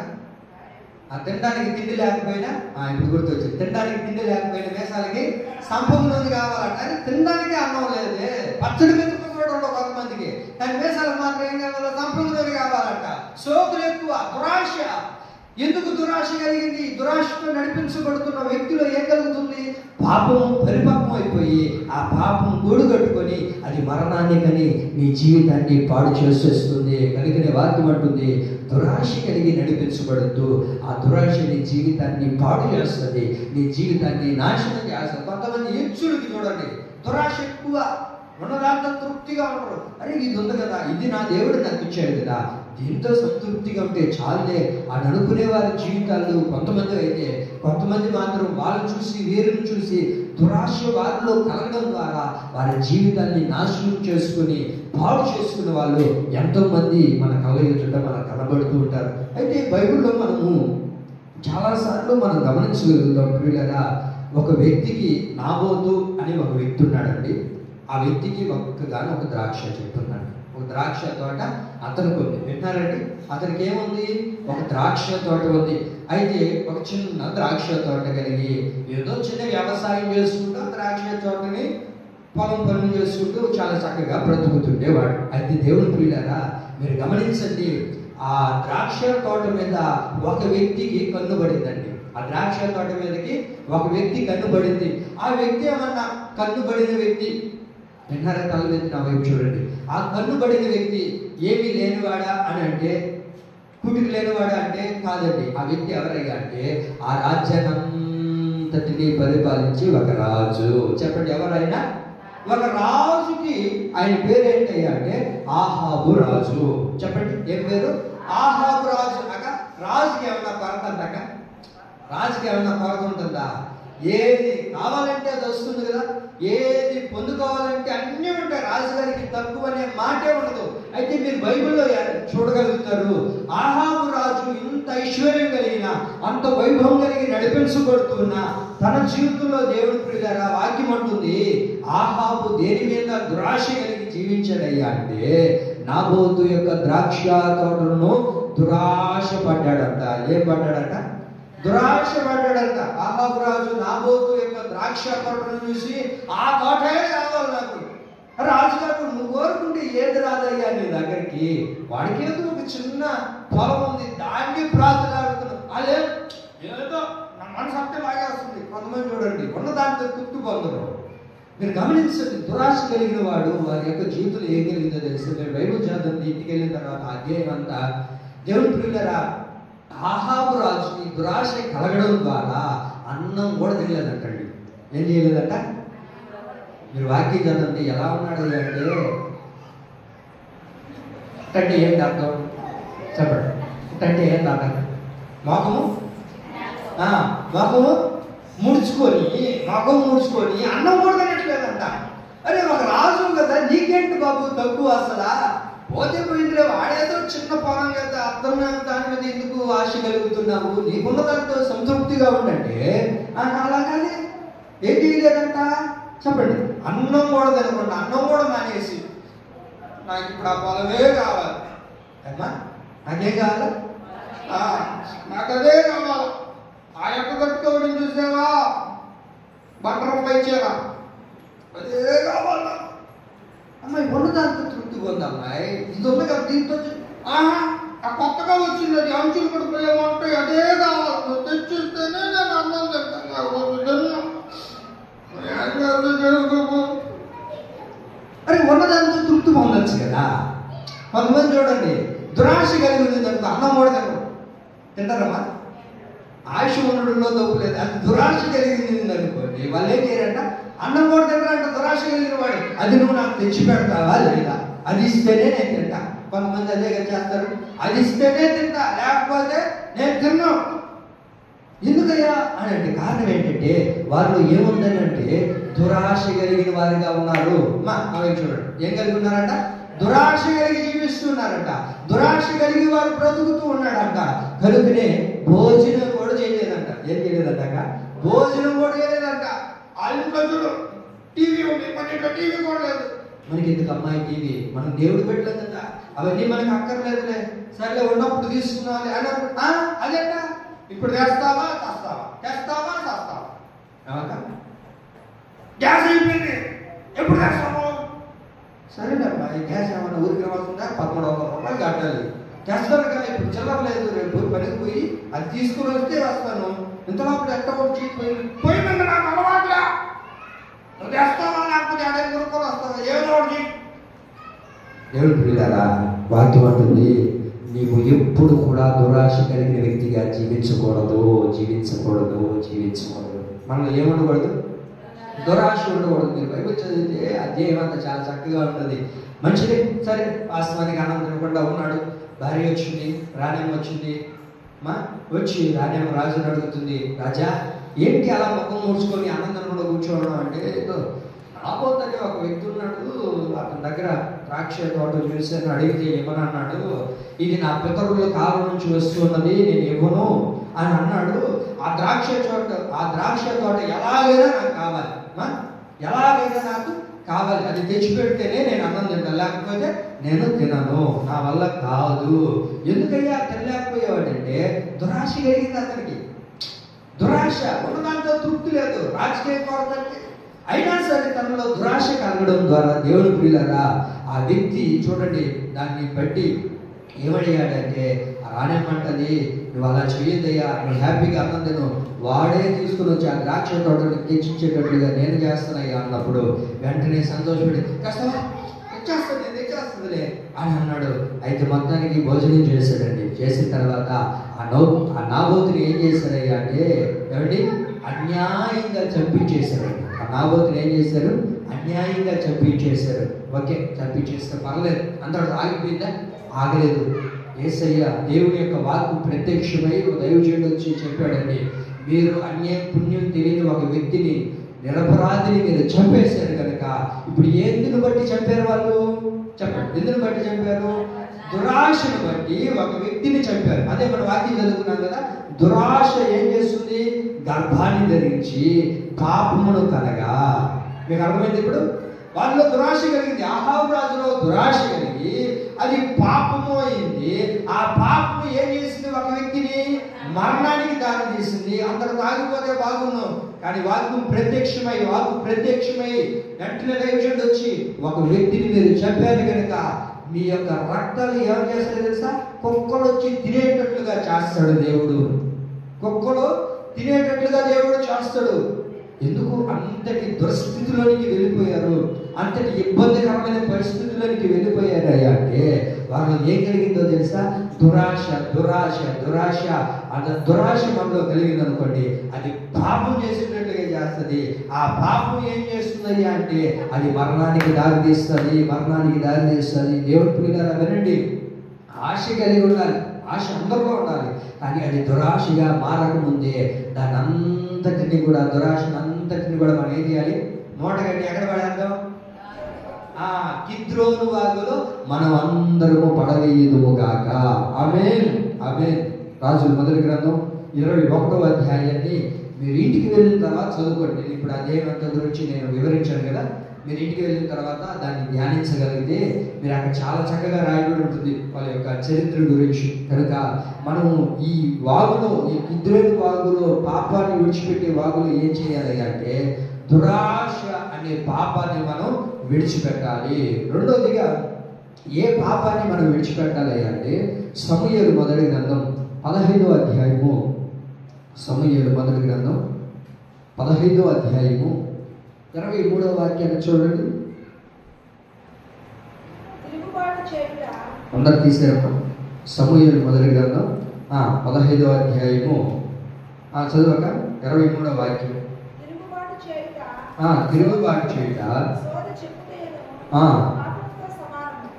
తినడానికి తిండి లేకపోయినా, ఇప్పుడు గుర్తొచ్చింది, తినడానికి తిండి లేకపోయినా మేసాలకి సంపంలోది కావాలంట. అని తినడానికి అన్నం లేదే, పచ్చడి మెతుకు కూడా ఉండవు కొంతమందికి, కానీ మేసాలకు మాత్రం ఏం కావాలో సంపంలోది కావాలంట. సోకులు ఎక్కువ, దురాశ. ఎందుకు దురాశ కలిగింది? దురాశతో నడిపించబడుతున్న వ్యక్తిలో ఏం కలుగుతుంది? పాపం పరిపక్వం అయిపోయి ఆ పాపం గూడు కట్టుకొని అది మరణాన్ని కని నీ జీవితాన్ని పాడు చేసేస్తుంది. కనుకనే వాక్యం అంటుంది, దురాశ కలిగి నడిపించబడద్దు. ఆ దురాశ నీ జీవితాన్ని పాడు చేస్తుంది, నీ జీవితాన్ని నాశనం చేస్తుంది. కొంతమంది హెచ్చుడికి చూడండి, దురాశ ఎక్కువ. ఉన్నదాంతో తృప్తిగా ఉండరు. అరే ఇది ఉంది కదా, ఇది నా దేవుడు నాకు ఇచ్చాడు కదా, దీంతో సంతృప్తిగా ఉంటే చాలులే అని అనుకునే వారి జీవితాలు కొంతమంది అయితే, కొంతమంది మాత్రం వాళ్ళని చూసి వీరిని చూసి దురాశ వారిలో కలగడం ద్వారా వారి జీవితాన్ని నాశనం చేసుకుని పాడు చేసుకునే వాళ్ళు ఎంతోమంది మన కళ్ళ ఎదుట మనకు కనబడుతూ ఉంటారు. అయితే బైబిల్లో మనము చాలాసార్లు మనం గమనించగలుగుతాం పిల్లగా, ఒక వ్యక్తికి నాబోతు అని ఒక వ్యక్తి ఉన్నాడండి. ఆ వ్యక్తికి ఒక్కగానో ఒక ద్రాక్ష చెట్టు ఉన్నాడు. ఒక ద్రాక్ష తోట అతనికి ఉంది. వింటారండి, అతనికి ఏముంది? ఒక ద్రాక్ష తోట ఉంది. అయితే ఒక చిన్న ద్రాక్ష తోట కలిగి ఏదో చిన్న వ్యవసాయం చేసుకుంటూ ఆ ద్రాక్ష తోటని పొలం పనులు చేసుకుంటూ చాలా చక్కగా బ్రతుకుతుండేవాడు. అయితే దేవుని ప్రియులారా, మీరు గమనించండి, ఆ ద్రాక్ష తోట మీద ఒక వ్యక్తికి కన్నుబడిందండి. ఆ ద్రాక్ష తోట మీదకి ఒక వ్యక్తి కన్నుబడింది. ఆ వ్యక్తి ఏమన్నా కన్నుబడిన వ్యక్తి విన్నారా? తల మీద నా వైపు చూడండి. ఆ కన్నుబడిన వ్యక్తి ఏమీ లేనివాడా అని అంటే, కుటికి లేనివాడా అంటే కాదండి. ఆ వ్యక్తి ఎవరయ్యా అంటే ఆ రాజ్యాన్నంతటిని పరిపాలించి ఒక రాజు. చెప్పండి, ఎవరైనా ఒక రాజుకి ఆయన పేరు ఏంటయ్యా అంటే ఆహాబు రాజు. చెప్పండి, ఏం పేరు? ఆహాబు రాజు. అక్క రాజుకి ఏమన్నా కొరత ఉందాక? రాజుకి ఏమన్నా కొరత ఉంటుందా? ఏది కావాలంటే అది వస్తుంది కదా, ఏది పొందుకోవాలంటే అన్నీ ఉంటాయి. రాజుగారికి తక్కువ అనే మాటే ఉండదు. అయితే మీరు బైబిల్లో చూడగలుగుతారు, ఆహాబు రాజు ఇంత ఐశ్వర్యం కలిగిన, అంత వైభవం కలిగి నడిపించబడుతున్నా తన జీవితంలో దేవుని ప్రియులారా వాక్యం అంటుంది, ఆహాబు దేని మీద దురాశ కలిగి జీవించాడయ్యా అంటే నాబోతు యొక్క ద్రాక్ష తోటలను దురాశ పడ్డాడంట. ఏం పడ్డాడంట? దురాశ పడ్డాడంట. ఆహాబు రాజు నాబోతు యొక్క ద్రాక్ష తోటను చూసి ఆ తోటే కావాలి నాకు. రాజుగారు, నువ్వు కోరుకుంటే ఏది రాదయ్యా నీ దగ్గరికి? వాడికి ఏదో ఒక చిన్న పొలం ఉంది, దాన్ని ప్రార్థనాడుతున్నావు. అదే ఏదో నా మనసు అంటే లాగేస్తుంది. కొంతమంది చూడండి, ఉన్న దాంతో తృప్తి పొందరు. మీరు గమనించండి, దురాశ కలిగిన వాడు వారి యొక్క జీవితంలో ఏం కలిగిందో తెలుసు. నేను బైబిల్ చదువుతుంది, ఇంటికి వెళ్ళిన తర్వాత అధ్యాయం అంతా దేవుని ప్రియులారా, ఆహాబు రాజుకి దురాశ కలగడం ద్వారా అన్నం కూడా తినలేదంటండి. ఏం చేయలేదంట? మీరు వాక్యం చదవండి, ఎలా ఉన్నాడు అంటే ఏంటి అర్థం చెప్పండి. అంటే ఏంటి అర్థం? మోకము ముడుచుకొని అన్నం కూడా తినట్లేదంట. అరే ఒక రాజు కదా, నీకేంటి బాబు తక్కువ? అసలు పోతే పోయిందిలే, వాడేదో చిన్న పొలం కదా, అర్థమైన దాని మీద ఎందుకు ఆశ కలుగుతున్నావు? నీకున్న దాంతో సంతృప్తిగా ఉండంటే అలాగానే ఏంటి లేదంట. చెప్పండి, అన్నం కూడా తినకుండా, అన్నం కూడా మానేసి, నాకు ఇప్పుడు ఆ పొలమే కావాలి. అమ్మా నాకేం కావాలి? నాకు అదే కావాలి. ఆ యొక్క కట్టుకోవడం చూసావా, బటర్ఫ్లై చీర, అదే కావాలా? అమ్మాయి ఉన్నదాంతో తృప్తి పొందమ్మాయి. ఇది ఉంది కదా, దీంతో కొత్తగా వచ్చింది, అది అంచులు పడిపోయామంటే అదే కావాలి. తెచ్చిస్తేనే నేను అన్నం తింటాను. అరే ఉన్నదాంతో తృప్తి పొందొచ్చు కదా. కొంతమంది చూడండి, దురాశ కలిగి ఉంది దానికి అన్నం కూడా తింటారమ్మా. ఆశ ఉండడంలో తప్పు లేదు, అది దురాశ కలిగింది అనుకోండి, వాళ్ళు ఏం చేయరంట, అన్నం కూడా తింటారంట. దురాశ కలిగిన వాడు, అది నువ్వు నాకు తెచ్చి పెడతావా లేదా, అది ఇస్తేనే నేను తింటా. కొంతమంది అదే చేస్తారు, అది ఇస్తేనే తింటా, లేకపోతే నేను తిన్నా. ఎందుకయ్యా అని అంటే కారణం ఏంటంటే వారిలో ఏముందని అంటే దురాశ కలిగిన వారిగా ఉన్నారు. అవి చూడండి, ఏం కలిగి ఉన్నారంట? దురాశ కలిగి జీవిస్తున్నారంట. దురాశ కలిగి వారు బ్రతుకుతూ ఉన్నాడంట. కనుకనే భోజనం కూడా చేయలేదంట. ఏం చేయలేదంట? భోజనం కూడా చేయలేదంట. చూడు, టీవీ ఉంది, మన ఇంట్లో టీవీ కూడా లేదు. మనకి ఎందుకు అమ్మాయి టీవీ? మనం దేవుడు పెట్టలేదంట, అవన్నీ మనకు అక్కర్లేదులే, సరేలే ఉన్నప్పుడు తీసుకున్నావాలి అని అదేంట. ఇప్పుడు చేస్తావా చేస్తావా గ్యాస్ అయిపోయింది, ఎప్పుడు చేస్తాము? సరేనమ్మా, ఈ గ్యాస్ ఏమన్నా ఊరికి వస్తుందా? 1300 రూపాయలు కట్టాలి. చేస్తాను కదా, ఇప్పుడు చిల్లర లేదు, రేపు పనికి పోయి అది తీసుకుని వస్తే వస్తాను. ఇంతలోపల ఎట్ట వచ్చి పోయిందండి, నాకు అలవాట్లే, నువ్వు చేస్తావా లేకపోతే అడే కొనుక్కొని వస్తావా, ఏదో ఒకటి. దేవుడు పిల్లరా, వాక్యం అంటుంది, నీవు ఎప్పుడు కూడా దురాశ కలిగిన వ్యక్తిగా జీవించకూడదు. మనం ఏమనకూడదు? దురాశ ఉండకూడదు. మీరు బైబిల్ చదివితే అధ్యాయం అంతా చాలా చక్కగా ఉంటుంది. మంచిది, సరే వాస్తవానికి ఆనందం ఇవ్వకుండా ఉన్నాడు. భార్య వచ్చింది, రాణేమ వచ్చింది. వచ్చి రాణేమ రాజుని అడుగుతుంది, రాజా ఏంటి అలా ముఖం మూడ్చుకొని ఆనందంలో కూర్చోవడం అంటే, నాబోతని ఒక వ్యక్తి ఉన్నాడు, అతని దగ్గర ద్రాక్ష తోట చూసాను, అడిగితే ఇవ్వను అన్నాడు. ఇది నా పితరుల కాలం నుంచి వస్తున్నది, నేను ఇవ్వను అని అన్నాడు. ఆ ద్రాక్ష తోట ఎలాగైనా నాకు కావాలి, ఎలాగైనా నాకు కావాలి, అది తెచ్చిపెడితేనే నేను అన్నం తింటాను, లేకపోతే నేను తినను, నా వల్ల కాదు. ఎందుకయ్యా తినలేకపోయేవాడంటే దురాశ కలిగింది అతనికి. దురాశ ఉన్నదాంతో తృప్తి లేదు, రాజకీయ కోరదంటే అయినా సరే తనలో దురాశ కలగడం ద్వారా దేవుని ప్రియులారా ఆ వ్యక్తి చూడండి దాన్ని బట్టి ఏమడిగాడంటే, రానేమంటది, నువ్వు అలా చేయొద్దయ్యా, నువ్వు హ్యాపీగా అన్నం తిను, వాడే తీసుకుని వచ్చి ఆ ద్రాక్ష తోటను తెచ్చిచ్చేటట్లుగా నేను చేస్తున్నాయ్యా అన్నప్పుడు వెంటనే సంతోషపడి కష్టమా తెచ్చేస్తుందిలే అని అన్నాడు. అయితే మొత్తానికి భోజనం చేశాడండి. చేసిన తర్వాత ఆ నాబోతుని ఏం చేశారయ్యా అంటే, ఏమండి అన్యాయంగా చంపించేశారండి. ఆ నాబోతుని ఏం చేశారు, అన్యాయంగా చంపించేశారు. ఓకే, చంపించేస్తే పర్లేదు, అందరూ ఆగిపోయిందా? ఆగలేదు. యేసయ్య దేవుని యొక్క వాక్కు ప్రత్యక్షమై దైవజనుడు వచ్చి చెప్పాడండి, మీరు అన్యాయం పుణ్యం తెలియని ఒక వ్యక్తిని, నిరపరాధిని మీరు చంపేశారు కనుక ఇప్పుడు ఎందుకు బట్టి చంపారు వాళ్ళు? చెప్పండి, ఎందుకు బట్టి చంపారు? దురాశను బట్టి ఒక వ్యక్తిని చంపారు. అదే మన వాక్యం చదువుకున్నాం కదా, దురాశ ఏం చేస్తుంది? గర్భాన్ని ధరించి పాపమును కనగా. మీకు అర్థమైంది? ఇప్పుడు వాళ్ళలో దురాశ కలిగింది, అహాబు రాజులో దురాశ కలిగి అది పాపము అయింది. ఆ పాపము ఏం చేసింది? ఒక వ్యక్తిని మరణానికి దారి తీసింది. అందరూ తాగిపోతే బాగున్నాం, కానీ వాక్కు ప్రత్యక్షమై వెంటనే దైవజనుడు వచ్చి ఒక వ్యక్తిని మీరు చంపారు కనుక మీ యొక్క రక్తాలు ఏం చేస్తాడు తెలుసా? కుక్కలు వచ్చి తినేటట్లుగా చేస్తాడు దేవుడు. కుక్కలు తినేటట్లుగా దేవుడు చేస్తాడు. ఎందుకు? అంతటి దుస్థితిలోనికి వెళ్ళిపోయారు, అంతటి ఇబ్బందికరమైన పరిస్థితుల్లోనికి వెళ్ళిపోయారు అయ్యా అంటే వాళ్ళు ఏం కలిగిందో తెలుసా? దురాశ. అంత దురాశ మనలో కలిగింది అనుకోండి, అది పాపం చేసేటట్లుగా చేస్తుంది. ఆ పాపం ఏం చేస్తుంది అంటే అది మరణానికి దారి తీస్తుంది. దేవుడి పిల్లలు వినండి, ఆశ కలిగి ఉండాలి, ఆశ అందరిలో ఉండాలి, కానీ అది దురాశగా మారకముందే దాని అంతటిని కూడా, దురాశనంతటిని కూడా మనం ఏం చేయాలి? మూటగట్టి ఎక్కడ పడేద్దాం? కిద్రోను వాగులో మనం అందరము పడవేయుదుముగాక. ఆమేన్, ఆమేన్. రాజుల మొదటి గ్రంథం 21వ అధ్యాయాన్ని మీరు ఇంటికి వెళ్ళిన తర్వాత చదువుకోండి. ఇప్పుడు అధ్యాయం అంతా గురించి నేను వివరించాను కదా, మీరు ఇంటికి వెళ్ళిన తర్వాత దాన్ని ధ్యానించగలిగితే మీరు అక్కడ చాలా చక్కగా రాయబడి ఉంటుంది వాళ్ళ యొక్క చరిత్ర గురించి. కనుక మనము ఈ వాగులో, ఈ కిద్రోను వాగులో పాపాన్ని విడిచిపెట్టే వాగులో ఏం చేయాలి అంటే దురాశ అనే పాపాన్ని మనం విడిచిపెట్టాలి. రెండోదిగా ఏ పాపాన్ని మనం విడిచిపెట్టాలి అంటే సమూయేలు మొదటి గ్రంథం 15వ అధ్యాయము, సమూయేలు మొదటి గ్రంథం 15వ అధ్యాయము 23వ వాక్యాన్ని చూడండి. అందరు తీసారు. సమూయేలు మొదటి గ్రంథం 15వ అధ్యాయము చదువుక 23వ వాక్యం. తిరుగుబాటు చేయుట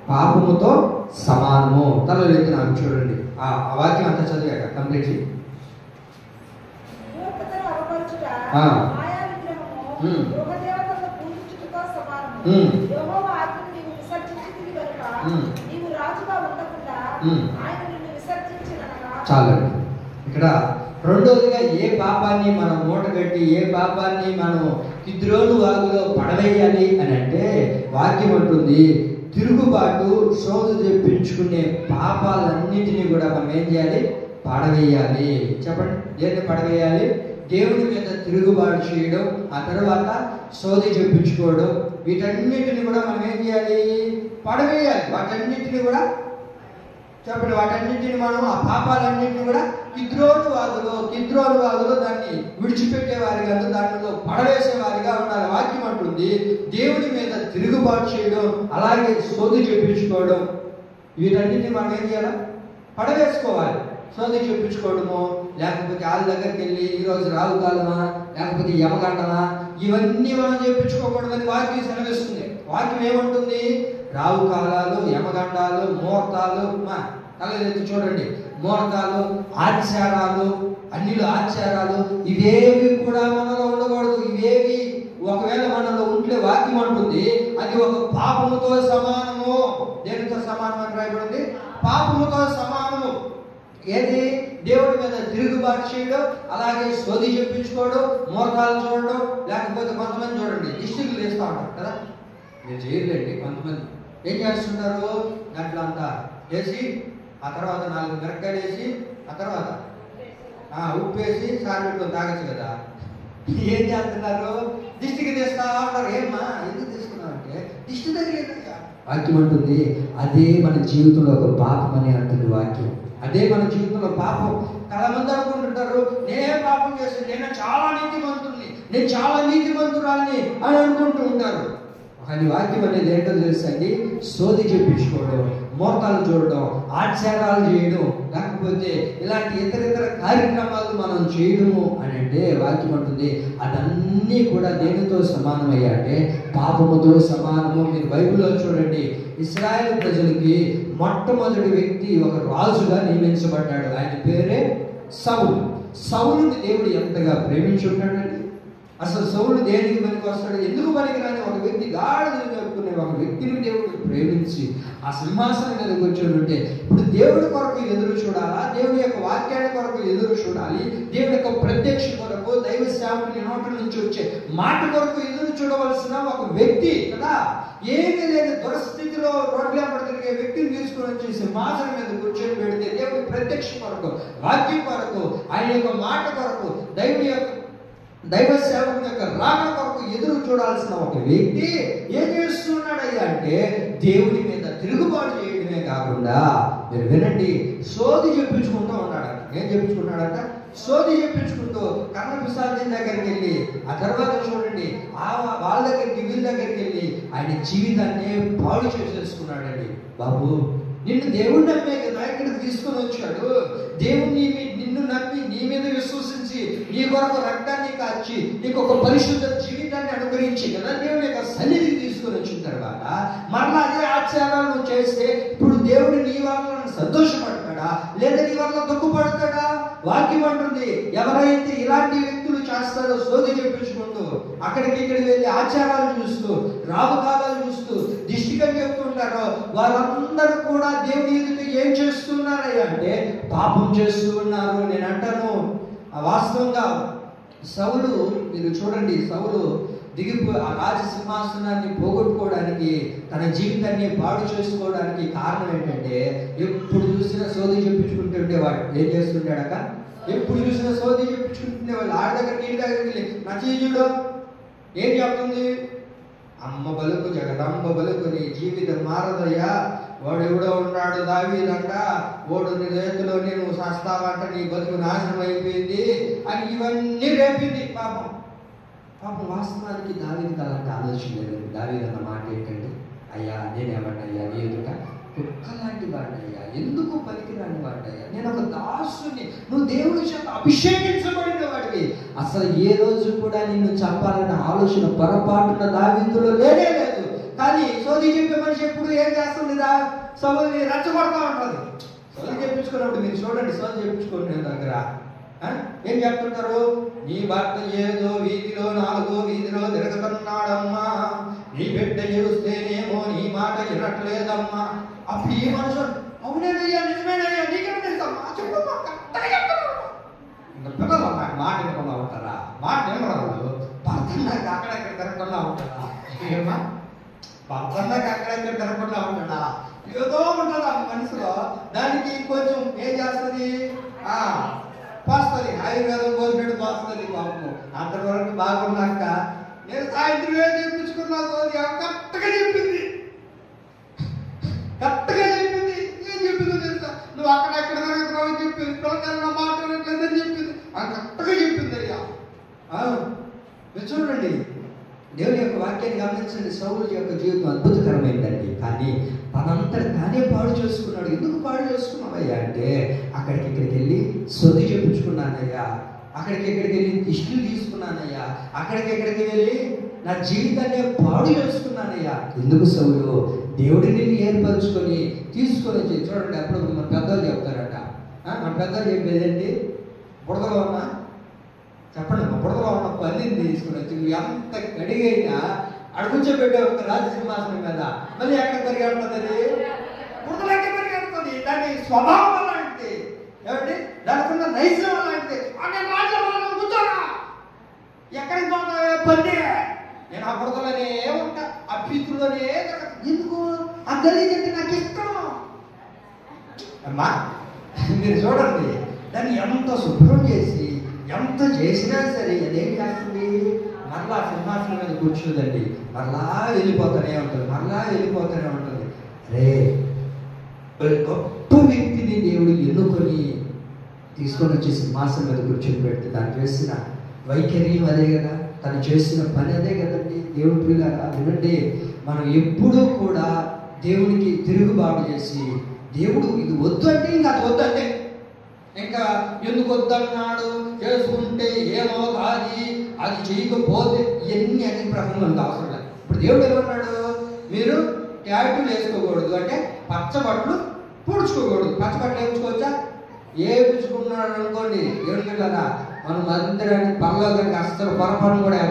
పాపముతో సమానము. తల లేదు నాకు చూడండి, ఆ వాక్యం అంతా చదివాక కంప్లీట్. చాలండి. ఇక్కడ రెండోదిగా ఏ పాపాన్ని మనం మూటగట్టి, ఏ పాపాన్ని మనం కిద్రోను వాగులో పడవేయాలి అని అంటే వాక్యం అంటుంది, తిరుగుబాటు, సోదు తెప్పించుకునే పాపాలన్నిటినీ కూడా మనం ఏం చేయాలి? పడవేయాలి. చెప్పండి, దేన్ని పడవేయాలి? దేవుని మీద తిరుగుబాటు చేయడం, ఆ తర్వాత సోది చెప్పించుకోవడం, వీటన్నిటిని కూడా మనం ఏం చేయాలి? పడవేయాలి. వాటన్నిటిని కూడా చెప్పండి, వాటన్నింటిని మనం, ఆ పాపాలన్నింటినీ కూడా కిద్రోను వాగులో దాన్ని విడిచిపెట్టేవారి కాదు, దానిలో పడవేసేవారిగా ఉండాలి. వాక్యం అంటుంది దేవుని మీద తిరుగుబాటు చేయడం, అలాగే సోది చెప్పించుకోవడం, వీటన్నింటినీ మనం ఏం చేయాలి? పడవేసుకోవాలి. సోది చెప్పించుకోవడము, లేకపోతే వాళ్ళ దగ్గరికి వెళ్ళి ఈరోజు రావు కాలమా లేకపోతే యమగండమా ఇవన్నీ మనం చెప్పించుకోకూడదని వాక్యం సెలవిస్తుంది. వాక్యం ఏమంటుంది? రావు కాలాలు, యమగండాలు, ముహూర్తాలు, కళ్ళెత్తి చూడండి, ముహూర్తాలు, ఆచారాలు, అన్నిలు ఆచారాలు ఇవేవి కూడా మనలో ఉండకూడదు. ఇవేవి ఒకవేళ మనలో ఉంటే వాక్యం అంటుంది అది ఒక పాపముతో సమానము. దేనితో సమానం అని రాయబడింది? పాపముతో సమానము. ఏది? దేవుడి మీద తిరుగుబాటు చేయడం, అలాగే సోది చెప్పించుకోవడం, ముహూర్తాలు చూడడం, లేకపోతే కొంతమంది చూడండి దిష్టిలు వేస్తూ ఉంటారు కదా, మీరు చేయలేండి. కొంతమంది ఏం చేస్తుంటారు, దాంట్లో అంతా వేసి ఆ తర్వాత 4 మిరపకాయలు వేసి ఆ తర్వాత ఉప్పు వేసి సార్ పెట్టుకొని తాగచ్చు కదా. ఏం చేస్తున్నారు? దిష్టికి తీస్తా ఉంటారు. ఏమ్మా ఎందుకు తీసుకున్నావు అంటే దిష్టి తగిలేదయ్యా. వాక్యం అంటుంది అదే మన జీవితంలో ఒక పాపం అని అంటుంది వాక్యం. అదే మన జీవితంలో పాపం. చాలా మంది అనుకుంటుంటారు నేనే పాపం చేసి నేను చాలా నీతిమంతుడిని, నేను చాలా నీతిమంతురాల్ని అని అనుకుంటూ ఉంటారు. కానీ వాక్యం అనేది ఏంటో తెలుసండి? సోది చెప్పించుకోవడం, ముహూర్తాలు చూడడం, ఆచారాలు చేయడం, లేకపోతే ఇలాంటి ఇతర కార్యక్రమాలు మనం చేయడము అని అంటే వాక్యం అంటుంది అదన్నీ కూడా దేనితో సమానమయ్యా అంటే పాపముతో సమానము. మీరు బైబిల్లో చూడండి, ఇశ్రాయేలు ప్రజలకి మొట్టమొదటి వ్యక్తి ఒక రాజుగా నియమించబడ్డాడు. ఆయన పేరే సౌలు. సౌలుని దేవుడు ఎంతగా ప్రేమించుంటాడండి. అసలు సౌలు దేనికి పనికి వస్తాడు? ఎందుకు పనికిరాని ఒక వ్యక్తి, గాడిదలు చెప్పుకునే ఒక వ్యక్తిని దేవుడు ప్రేమించి ఆ సింహాసనం మీద కూర్చొని ఇప్పుడు దేవుడి కొరకు ఎదురు చూడాలా, దేవుడి యొక్క వాక్యాన్ని కొరకు ఎదురు చూడాలి, దేవుడి యొక్క ప్రత్యక్ష కొరకు, దైవ సేవకుని నోటి నుంచి వచ్చే మాట కొరకు ఎదురు చూడవలసిన ఒక వ్యక్తి కదా. ఏమీ లేని దురస్థితిలో రోడ్ల తిరిగే వ్యక్తిని తీసుకుని వచ్చి సింహాసనం మీద కూర్చొని పెడితే దేవుడి ప్రత్యక్ష కొరకు, వాక్యం కొరకు, ఆయన యొక్క మాట కొరకు, దైవ సేవకుని యొక్క రాక కొరకు ఎదురు చూడాల్సిన ఒక వ్యక్తి ఏం చేస్తున్నాడయ్యా అంటే దేవుడి మీద తిరుగుబాటు చేయడమే కాకుండా, మీరు వినండి, సోది చెప్పించుకుంటూ ఉన్నాడట. ఏం చెప్పించుకున్నాడట? సోది చెప్పించుకుంటూ కర్ణ పిశాచం దగ్గరికి వెళ్ళి ఆ తర్వాత చూడండి వాళ్ళ దగ్గరికి వీళ్ళ దగ్గరికి వెళ్ళి ఆయన జీవితాన్ని పాడు చేసేసుకున్నాడండి. బాబు నిన్ను దేవుడు నమ్మే కదా ఇక్కడికి తీసుకొని వచ్చాడు. దేవుడిని నిన్ను నమ్మి నీ మీద విశ్వసించి నీ కొరకు రక్తాన్ని కాచి నీకు ఒక పరిశుద్ధ జీవితాన్ని అనుగ్రహించి కదా దేవుని యొక్క సన్నిధికి తీసుకొని వచ్చిన తర్వాత మరలా అదే ఆచారాలను చేస్తే ఇప్పుడు దేవుడు నీ వల్ల సంతోషపడతాడా లేదా నీ వల్ల దుఃఖపడతాడా? వాక్యం అంటుంది ఎవరైతే ఇలాంటి వ్యక్తులు చేస్తారో, సోది చెప్పించుకుంటూ అక్కడికి ఇక్కడికి వెళ్ళి ఆచారాలు చూస్తూ, రావుకాలాలు చూస్తూ, దిష్టిగా చెప్తుంటారో వాళ్ళందరూ కూడా దేవుని ఎదుట ఏం చేస్తున్నారయ్యా అంటే పాపం చేస్తూ ఉన్నారు. నేను అంటాను వాస్తవంగా సౌలు, మీరు చూడండి, సౌలు ఆ రాజసింహాసనాన్ని పోగొట్టుకోవడానికి, తన జీవితాన్ని పాడు చేసుకోవడానికి కారణం ఏంటంటే ఎప్పుడు చూసినా సోది చెప్పించుకుంటుండేవాడు. ఏం చేస్తుంటాడక? ఎప్పుడు చూసినా సోది చెప్పించుకుంటుండేవాళ్ళు. ఆడ దగ్గరికి ఇంటి దగ్గరికి వెళ్ళి నచ్చీజుడు ఏం చెప్తుంది? అమ్మ బలుకు జగదంబ బలుకు నీ జీవితం మారదయ్యా, వాడు ఎవడో ఉన్నాడు దావీదంట, వాడు నీ రేతులో నువ్వు సస్తావంట, నీ బతుకు నాశనం అయిపోయింది అని ఇవన్నీ రేపింది. పాపం వాస్తవానికి దావీదుకి అలాంటి ఆలోచన లేదు. దావీదు అన్న మాట ఏంటంటే అయ్యా నేనేమన్నయ్యా నీ ఎదుట కుక్కలాంటి వాడినయ్యా, ఎందుకు పనికిరాని వాడినయ్యా, నేను ఒక దాసుని, నువ్వు దేవుడి చేత అభిషేకించబడిన వాడివి, అసలు ఏ రోజు కూడా నిన్ను చంపాలన్న ఆలోచన పొరపాటున దావీదులో లేనే లేదు. కానీ సోది చెప్పే మనిషి ఎప్పుడు ఏం చేస్తుంది? సోదిని రెచ్చగొడతా ఉంటుంది. సోది చెప్పించుకున్నప్పుడు మీరు చూడండి, సోది చెప్పించుకోండి దగ్గర ఏం చెప్తుంటారు? నీ భర్త ఏదో వీధిలో 4వ వీధిలో తిరుగుతున్నాడమ్మా, నీ బిడ్డ ఏడుస్తేనేమో నీ మాట వినట్లేదమ్మా. అప్పుడు ఈ మనుషులు అవునేనయ్యా నిజమేనయ్యా నీకేమో తెలుసమ్మా చెప్పమ్మా ఇంకా పిల్లలు మాట వినకుండా ఉంటారా? మాట వినరాదు. భర్త నాకు అక్కడెక్కడ తిరగకుండా ఉంటాడా? ఏమా భర్త నాకు అక్కడెక్కడ తిరగకుండా ఉంటాడా? ఏదో ఉంటుందా మనసులో. దానికి కొంచెం ఏం చేస్తుంది? పోస్తుంది, ఆయుర్వేదం పోసినట్టు పోస్తుంది. పాపం అంతవరకు బాగున్నాక నేను సాయంత్రం ఏం చెప్పించుకున్నా కరెక్ట్గా చెప్పింది. ఏం చెప్పిందో తెలుసా? నువ్వు అక్కడెక్కడ తిరుగుతున్నావు చెప్పింది, పిల్లకాయలు మాట్లాడట్లేదని చెప్పింది. అది కరెక్ట్గా చెప్పింది అయ్యా. మీరు చూడండి, దేవుని యొక్క వాక్యాన్ని గమనించండి. సౌలు యొక్క జీవితం అద్భుతకరమైందండి. కానీ తనంతా తానే పాడు చేసుకున్నాడు. ఎందుకు పాడు చేసుకున్నావయ్యా అంటే, అక్కడికి ఇక్కడికి వెళ్ళి సొది చెప్పించుకున్నానయ్యా, అక్కడికి ఇక్కడికి వెళ్ళి దిష్టిలు తీసుకున్నానయ్యా, అక్కడికి ఇక్కడికి వెళ్ళి నా జీవితాన్ని పాడు చేసుకున్నానయ్యా. ఎందుకు సౌలు? దేవుడిని ఏర్పరచుకొని తీసుకొని వచ్చి చూడండి. అప్పుడు మన పెద్దలు చెప్తారట, మన పెద్దలు చెప్పేదేంటి, బుడదలో ఉన్న చెప్పండి, మా బుడదలో ఉన్న పల్లిని తీసుకుని వచ్చి నువ్వు ఎంత కడిగైనా అడుగుంచబెట్టే ఒక రాజసింహాసనం కదా, మళ్ళీ ఎక్కడ పరిగెడుతుంది? బుడదలెక్క పరిగెడుతుంది. దాని స్వభావం అలాంటి, ఏమంటే దానికున్న నైజం అలాంటి. కూర్చోరా, ఎక్కడికి పోతావే పల్లి, నేను ఆ బుడదలోనే ఉంటా, ఆ పీతుల్లోనే. ఎందుకు? ఆ గలీజ్ అంటే నాకు ఇష్టం. అమ్మా మీరు చూడండి, దాన్ని ఎంత శుభ్రం చేసి ఎంత చేసినా సరే అదేం చేస్తుంది? మరలా సింహాసనం మీద కూర్చుందండి, మరలా వెళ్ళిపోతూనే ఉంటుంది, మరలా వెళ్ళిపోతూనే ఉంటుంది. అరే, గొప్ప వ్యక్తిని దేవుడు ఎన్నుకొని తీసుకొని వచ్చి సింహాసనం మీద కూర్చొని పెడితే దాన్ని చేసిన వైఖరి అదే కదా, తను చేసిన పని అదే కదండి. దేవుడి పిల్లగా వినండి, మనం ఎప్పుడూ కూడా దేవుడికి తిరుగుబాటు చేసి, దేవుడు ఇది వద్దు అంటే ఇంకా అది వద్దంటే, ఇంకా ఎందుకు వద్దన్నాడు, చేసుకుంటే ఏమవుతాది, అది చేయకపోతే ఇవన్నీ అనే ప్రసంగం అవసరం లేదు. ఇప్పుడు దేవుడు ఏమన్నాడు, మీరు ట్యాటూలు వేసుకోకూడదు అంటే పచ్చబట్లు పూడ్చుకోకూడదు. పచ్చబట్లు వేయించుకోవచ్చా? వేయించుకున్నాడు అనుకోండి దేవుడి పిల్లగా, మనం మందిరానికి పరలోకానికి అస్సలు పొరపాటు కూడా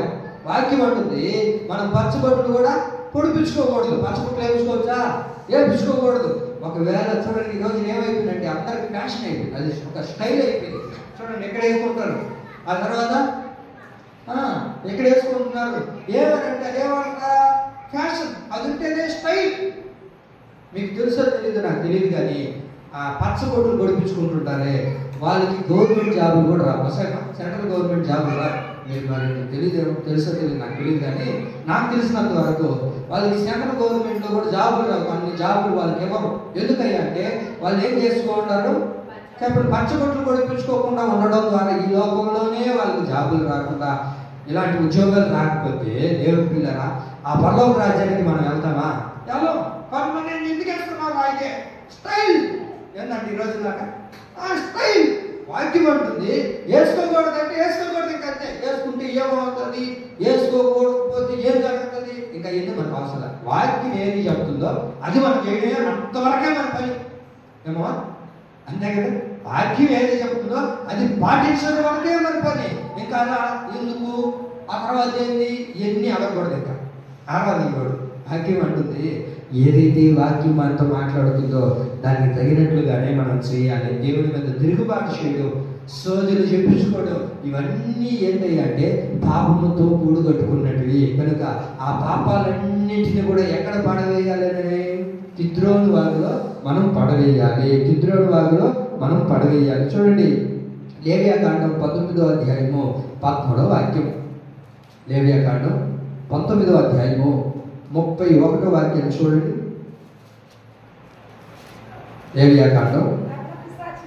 వాక్యం అంటుంది, మనం పచ్చబట్లు కూడా పొడిపించుకోకూడదు. పచ్చబట్లు వేయించుకోవచ్చా? వేయించుకోకూడదు. ఒకవేళ చూడండి, ఈరోజు ఏమైపోయిందంటే అందరికి ఫ్యాషన్ అయిపోయింది, అది ఒక స్టైల్ అయిపోయింది. చూడండి ఎక్కడ వేసుకుంటారు, ఆ తర్వాత ఎక్కడ వేసుకుంటున్నారు, ఏమనంటే అదేమంట ఫ్యాషన్, అది ఉంటేనే స్టైల్. మీకు తెలుసో తెలియదు, నాకు తెలియదు కానీ ఆ పచ్చబొట్లు పొడిపించుకుంటుంటారే వాళ్ళకి గవర్నమెంట్ జాబులు కూడా రావు. అసలు సెంట్రల్ గవర్నమెంట్ జాబులు రావు. మీరు మరి తెలుసో తెలియదు, నాకు తెలియదు కానీ నాకు తెలిసినంత వరకు వాళ్ళకి సెంట్రల్ గవర్నమెంట్లో కూడా జాబులు రావు. అన్ని జాబులు వాళ్ళకి ఇవ్వరు. ఎందుకయ్యా అంటే వాళ్ళు ఏం చేసుకుంటారు చెప్పండి, పచ్చబొట్లు పొడిపించుకోకుండా ఉండడం ద్వారా ఈ లోకంలోనే వాళ్ళకి జాబులు రాకుండా, ఇలాంటి ఉద్యోగాలు రాకపోతే దేవుడి పిల్లరా ఆ పరలోక రాజ్యానికి మనం వెళ్తామా? ఎలా కొంతమంది ఎందుకు వేసుకున్నారు? అయితే స్టైల్ ఏంటంటే ఈ రోజులాగా స్టైల్ వాక్యం అంటుంది. వేసుకోకూడదు అంటే వేసుకోకూడదు, ఇంకా అంతే. వేసుకుంటే ఏమవుతుంది, వేసుకోకూడకపోతే ఏం జరుగుతుంది, ఇంకా ఎందుకు మనకు అవసరం. వాక్యం ఏది చెప్తుందో అది మనం చేయడమే, అంతవరకే మన పని ఏమో, అంతే కదా. వాక్యం ఏది చెప్తుందో అది పాటించడం వరకే మన పని. ఇంకా అలా ఎందుకు ఆ తర్వాత ఏంది, ఇవన్నీ అడగకూడదు, ఇంకా ఆరాధించకూడదు. వాక్యం అంటుంది ఏదైతే వాక్యం మనతో మాట్లాడుతుందో దానికి తగినట్లుగానే మనం చేయాలి. దేవుడి మీద తిరుగుబాటు చేయడం, సోదరులు చెప్పించుకోవడం, ఇవన్నీ ఏంటంటే పాపముతో కూడుగట్టుకున్నట్టువి కనుక ఆ పాపాలన్నింటినీ కూడా ఎక్కడ పడవేయాలని, కిద్రోను వాగులో మనం పడవేయాలి. కిద్రోను వాగులో మనం పడవేయాలి. చూడండి లేవియాకాండం 19వ అధ్యాయము 13వ వాక్యం. లేవియాకాండం 19వ అధ్యాయము 31వ వాక్యం చూడండి. లేవియాకాండం